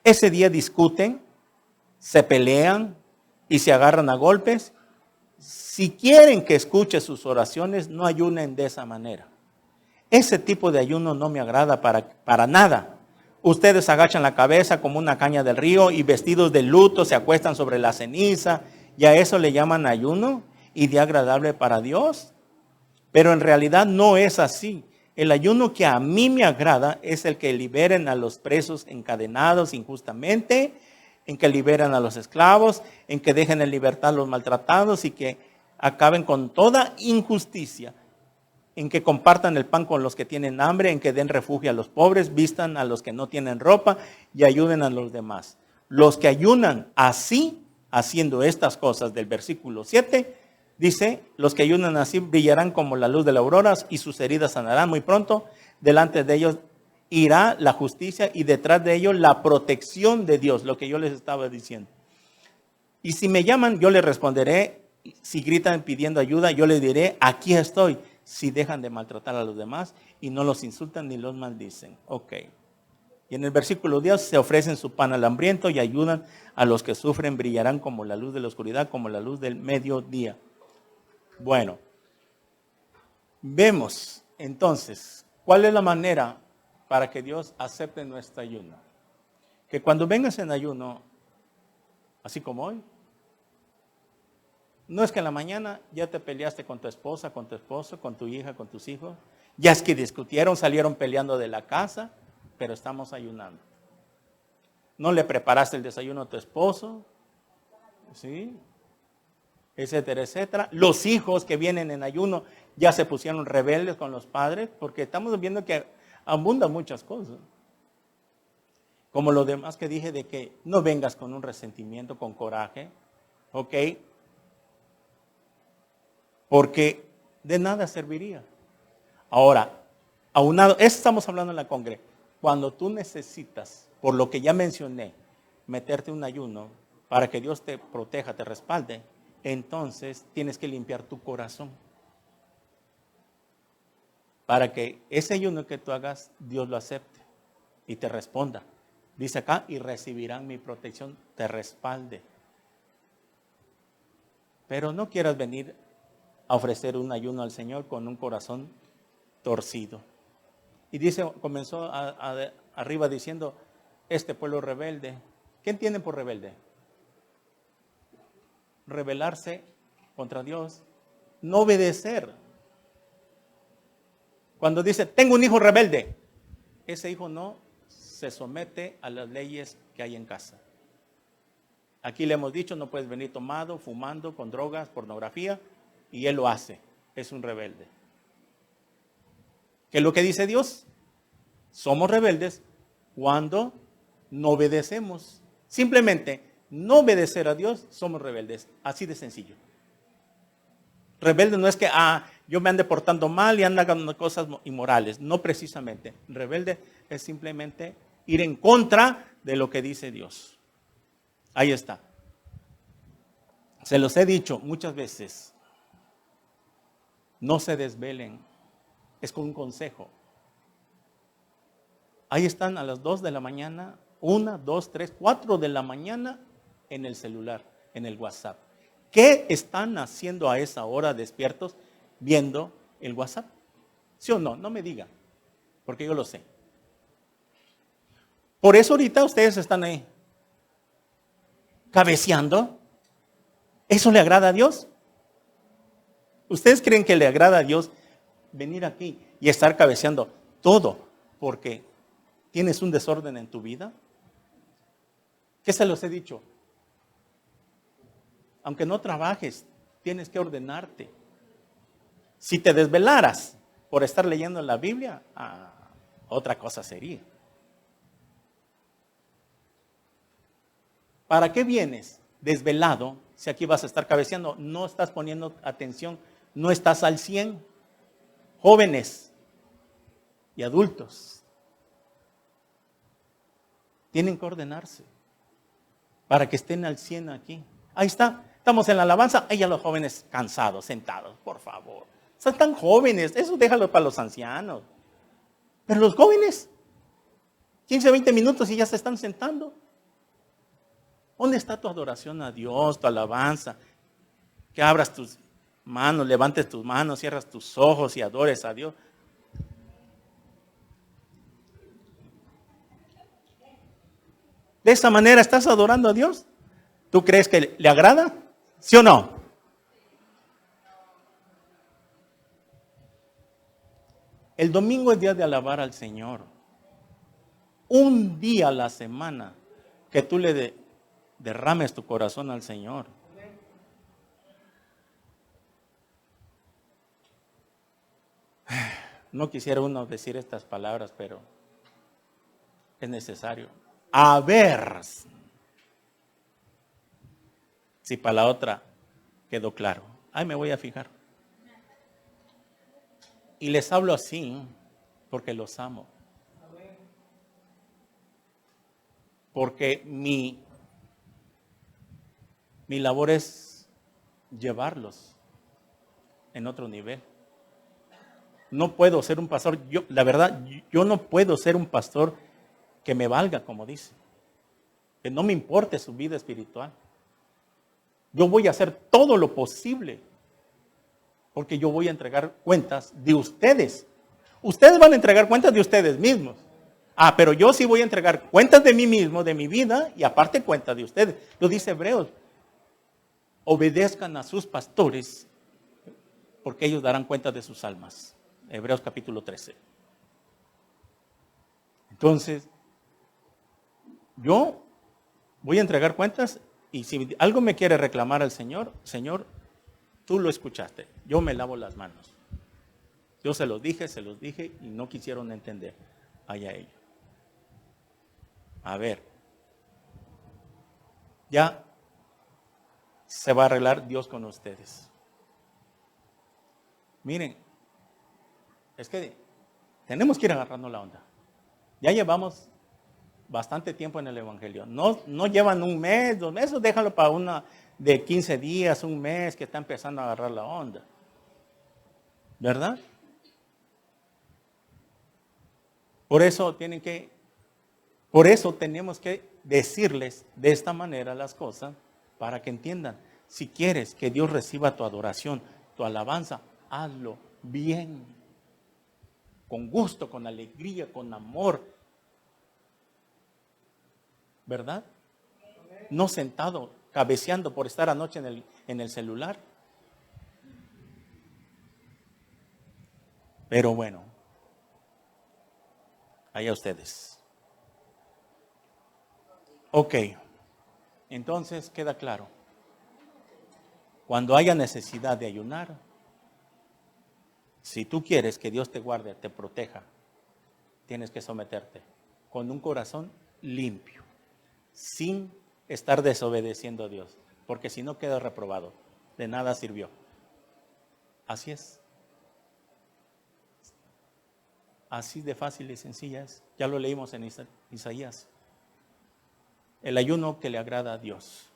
Speaker 1: Ese día discuten, se pelean y se agarran a golpes. Si quieren que escuche sus oraciones, no ayunen de esa manera. Ese tipo de ayuno no me agrada para nada. Ustedes agachan la cabeza como una caña del río y vestidos de luto se acuestan sobre la ceniza. ¿Y a eso le llaman ayuno y día agradable para Dios? Pero en realidad no es así. El ayuno que a mí me agrada es el que liberen a los presos encadenados injustamente, en que liberen a los esclavos, en que dejen en libertad a los maltratados y que acaben con toda injusticia, en que compartan el pan con los que tienen hambre, en que den refugio a los pobres, vistan a los que no tienen ropa y ayuden a los demás. Los que ayunan así, haciendo estas cosas del versículo 7, dice, los que ayunan así brillarán como la luz de la aurora y sus heridas sanarán muy pronto. Delante de ellos irá la justicia y detrás de ellos la protección de Dios, lo que yo les estaba diciendo. Y si me llaman, yo les responderé. Si gritan pidiendo ayuda, yo les diré, aquí estoy. Si dejan de maltratar a los demás y no los insultan ni los maldicen. Ok. Y en el versículo 10, se ofrecen su pan al hambriento y ayudan a los que sufren, brillarán como la luz de la oscuridad, como la luz del mediodía. Bueno, vemos entonces, ¿cuál es la manera para que Dios acepte nuestro ayuno? Que cuando vengas en ayuno, así como hoy, no es que en la mañana ya te peleaste con tu esposa, con tu esposo, con tu hija, con tus hijos, ya es que discutieron, salieron peleando de la casa, pero estamos ayunando. No le preparaste el desayuno a tu esposo, ¿sí? Etcétera, etcétera. Los hijos que vienen en ayuno ya se pusieron rebeldes con los padres, porque estamos viendo que abundan muchas cosas. Como lo demás que dije de que no vengas con un resentimiento, con coraje, ¿ok? Porque de nada serviría. Ahora, aunado, estamos hablando en la congre, cuando tú necesitas, por lo que ya mencioné, meterte un ayuno para que Dios te proteja, te respalde, entonces tienes que limpiar tu corazón. Para que ese ayuno que tú hagas, Dios lo acepte y te responda. Dice acá, y recibirán mi protección, te respalde. Pero no quieras venir a ofrecer un ayuno al Señor con un corazón torcido. Y dice, comenzó arriba diciendo, este pueblo rebelde. ¿Qué entienden por rebelde? Rebelarse contra Dios, no obedecer. Cuando dice, tengo un hijo rebelde, ese hijo no se somete a las leyes que hay en casa. Aquí le hemos dicho, no puedes venir tomado, fumando, con drogas, pornografía, y él lo hace, es un rebelde. ¿Qué es lo que dice Dios? Somos rebeldes cuando no obedecemos. Simplemente, no obedecer a Dios, somos rebeldes. Así de sencillo. Rebelde no es que yo me ande portando mal y ande haciendo cosas inmorales. No precisamente. Rebelde es simplemente ir en contra de lo que dice Dios. Ahí está. Se los he dicho muchas veces. No se desvelen. Es con un consejo. Ahí están a las 2 de la mañana, 1, 2, 3, 4 de la mañana en el celular, en el WhatsApp. ¿Qué están haciendo a esa hora despiertos viendo el WhatsApp? ¿Sí o no? No me digan, porque yo lo sé. Por eso ahorita ustedes están ahí. cabeceando. ¿Eso le agrada a Dios? ¿Ustedes creen que le agrada a Dios venir aquí y estar cabeceando todo porque tienes un desorden en tu vida? ¿Qué se los he dicho? Aunque no trabajes, tienes que ordenarte. Si te desvelaras por estar leyendo la Biblia, otra cosa sería. ¿Para qué vienes desvelado si aquí vas a estar cabeceando? No estás poniendo atención, no estás al 100. Jóvenes y adultos tienen que ordenarse para que estén al 100 aquí. Ahí está, estamos en la alabanza. Ahí ya los jóvenes cansados, sentados, por favor. Son tan jóvenes, eso déjalo para los ancianos. Pero los jóvenes, 15, 20 minutos y ya se están sentando. ¿Dónde está tu adoración a Dios, tu alabanza? Que abras tus manos, levantes tus manos, cierras tus ojos y adores a Dios. ¿De esa manera estás adorando a Dios? ¿Tú crees que le agrada? ¿Sí o no? El domingo es día de alabar al Señor. Un día a la semana que tú le derrames tu corazón al Señor. No quisiera uno decir estas palabras, pero es necesario. A ver si para la otra quedó claro. Ahí me voy a fijar. Y les hablo así porque los amo. Porque mi labor es llevarlos en otro nivel. No puedo ser un pastor, la verdad, yo no puedo ser un pastor que me valga, como dice. Que no me importe su vida espiritual. Yo voy a hacer todo lo posible, porque yo voy a entregar cuentas de ustedes. Ustedes van a entregar cuentas de ustedes mismos. Pero yo sí voy a entregar cuentas de mí mismo, de mi vida, y aparte cuentas de ustedes. Lo dice Hebreos. Obedezcan a sus pastores, porque ellos darán cuenta de sus almas. Hebreos capítulo 13. Entonces, yo voy a entregar cuentas, y si algo me quiere reclamar al Señor, Señor, tú lo escuchaste, yo me lavo las manos. Yo se los dije y no quisieron entender. Allá ellos. A ver, ya se va a arreglar Dios con ustedes. Miren, es que tenemos que ir agarrando la onda. Ya llevamos bastante tiempo en el Evangelio. No llevan un mes, 2 meses, déjalo para una de 15 días, un mes que está empezando a agarrar la onda. ¿Verdad? Por eso tenemos que decirles de esta manera las cosas para que entiendan. Si quieres que Dios reciba tu adoración, tu alabanza, hazlo bien, con gusto, con alegría, con amor. ¿Verdad? No sentado, cabeceando por estar anoche en el celular. Pero bueno, allá ustedes. Ok, entonces queda claro. Cuando haya necesidad de ayunar, si tú quieres que Dios te guarde, te proteja, tienes que someterte con un corazón limpio, sin estar desobedeciendo a Dios, porque si no queda reprobado, de nada sirvió. Así es. Así de fácil y sencilla es. Ya lo leímos en Isaías. El ayuno que le agrada a Dios,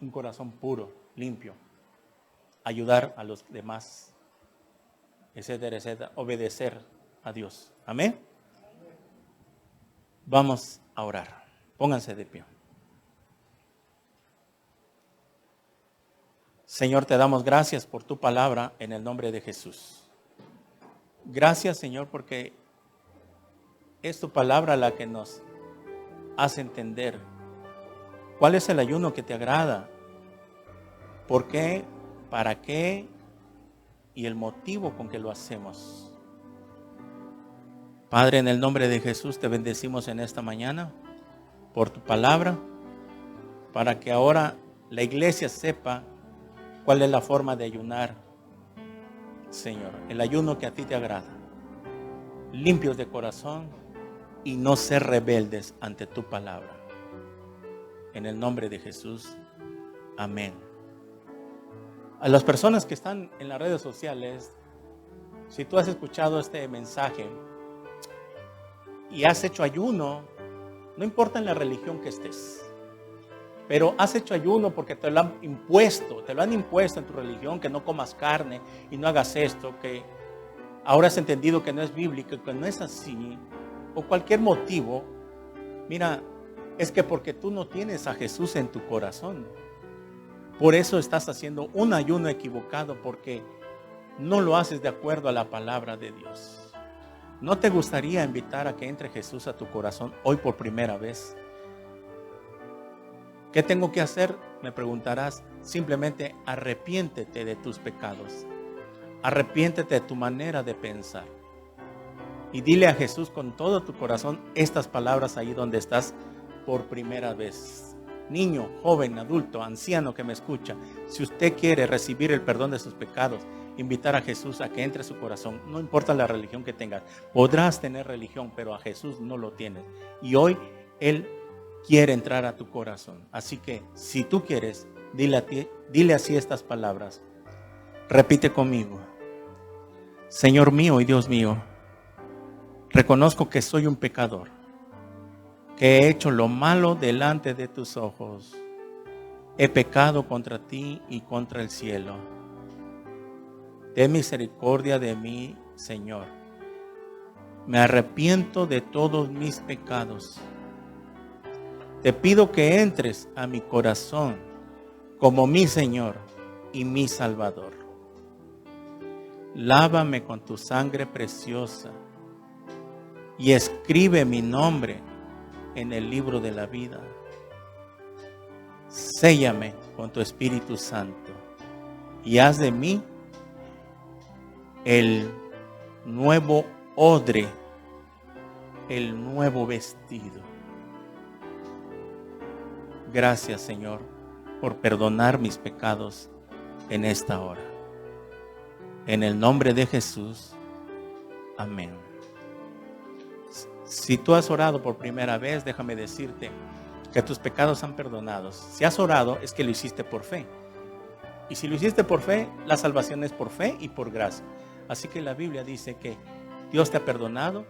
Speaker 1: un corazón puro, limpio, ayudar a los demás, etcétera, etcétera, obedecer a Dios. Amén. Vamos a orar. Pónganse de pie. Señor, te damos gracias por tu palabra en el nombre de Jesús. Gracias, Señor, porque es tu palabra la que nos hace entender ¿Cuál es el ayuno que te agrada? ¿Por qué? ¿Para qué? Y el motivo con que lo hacemos. Padre, en el nombre de Jesús te bendecimos en esta mañana por tu palabra, para que ahora la iglesia sepa cuál es la forma de ayunar, Señor. El ayuno que a ti te agrada. Limpios de corazón y no ser rebeldes ante tu palabra. En el nombre de Jesús. Amén. A las personas que están en las redes sociales, si tú has escuchado este mensaje y has hecho ayuno, no importa en la religión que estés, pero has hecho ayuno porque te lo han impuesto en tu religión, que no comas carne y no hagas esto, que ahora has entendido que no es bíblico, que no es así, o cualquier motivo. Mira, es que porque tú no tienes a Jesús en tu corazón. Por eso estás haciendo un ayuno equivocado, porque no lo haces de acuerdo a la palabra de Dios. ¿No te gustaría invitar a que entre Jesús a tu corazón hoy por primera vez? ¿Qué tengo que hacer? Me preguntarás. Simplemente arrepiéntete de tus pecados. Arrepiéntete de tu manera de pensar. Y dile a Jesús con todo tu corazón estas palabras ahí donde estás por primera vez. Niño, joven, adulto, anciano que me escucha, si usted quiere recibir el perdón de sus pecados, invitar a Jesús a que entre a su corazón, no importa la religión que tengas. Podrás tener religión, pero a Jesús no lo tienes. Y hoy Él quiere entrar a tu corazón. Así que si tú quieres, dile así estas palabras. Repite conmigo. Señor mío y Dios mío, reconozco que soy un pecador, que he hecho lo malo delante de tus ojos. He pecado contra ti y contra el cielo. Ten misericordia de mí, Señor. Me arrepiento de todos mis pecados. Te pido que entres a mi corazón como mi Señor y mi Salvador. Lávame con tu sangre preciosa y escribe mi nombre en el libro de la vida. Séllame con tu Espíritu Santo y haz de mí el nuevo odre, el nuevo vestido. Gracias, Señor, por perdonar mis pecados en esta hora. En el nombre de Jesús. Amén. Si tú has orado por primera vez, déjame decirte que tus pecados han perdonados. Si has orado, es que lo hiciste por fe. Y si lo hiciste por fe, la salvación es por fe y por gracia. Así que la Biblia dice que Dios te ha perdonado.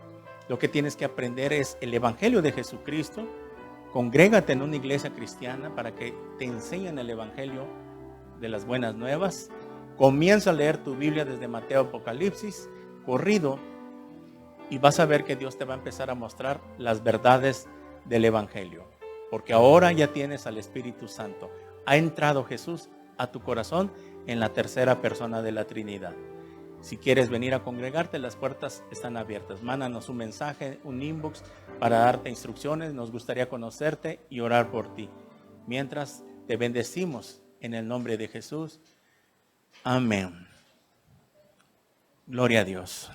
Speaker 1: Lo que tienes que aprender es el Evangelio de Jesucristo. Congrégate en una iglesia cristiana para que te enseñen el Evangelio de las buenas nuevas. Comienza a leer tu Biblia desde Mateo, Apocalipsis, corrido, y vas a ver que Dios te va a empezar a mostrar las verdades del Evangelio. Porque ahora ya tienes al Espíritu Santo. Ha entrado Jesús a tu corazón en la tercera persona de la Trinidad. Si quieres venir a congregarte, las puertas están abiertas. Mándanos un mensaje, un inbox para darte instrucciones. Nos gustaría conocerte y orar por ti. Mientras te bendecimos en el nombre de Jesús. Amén. Gloria a Dios.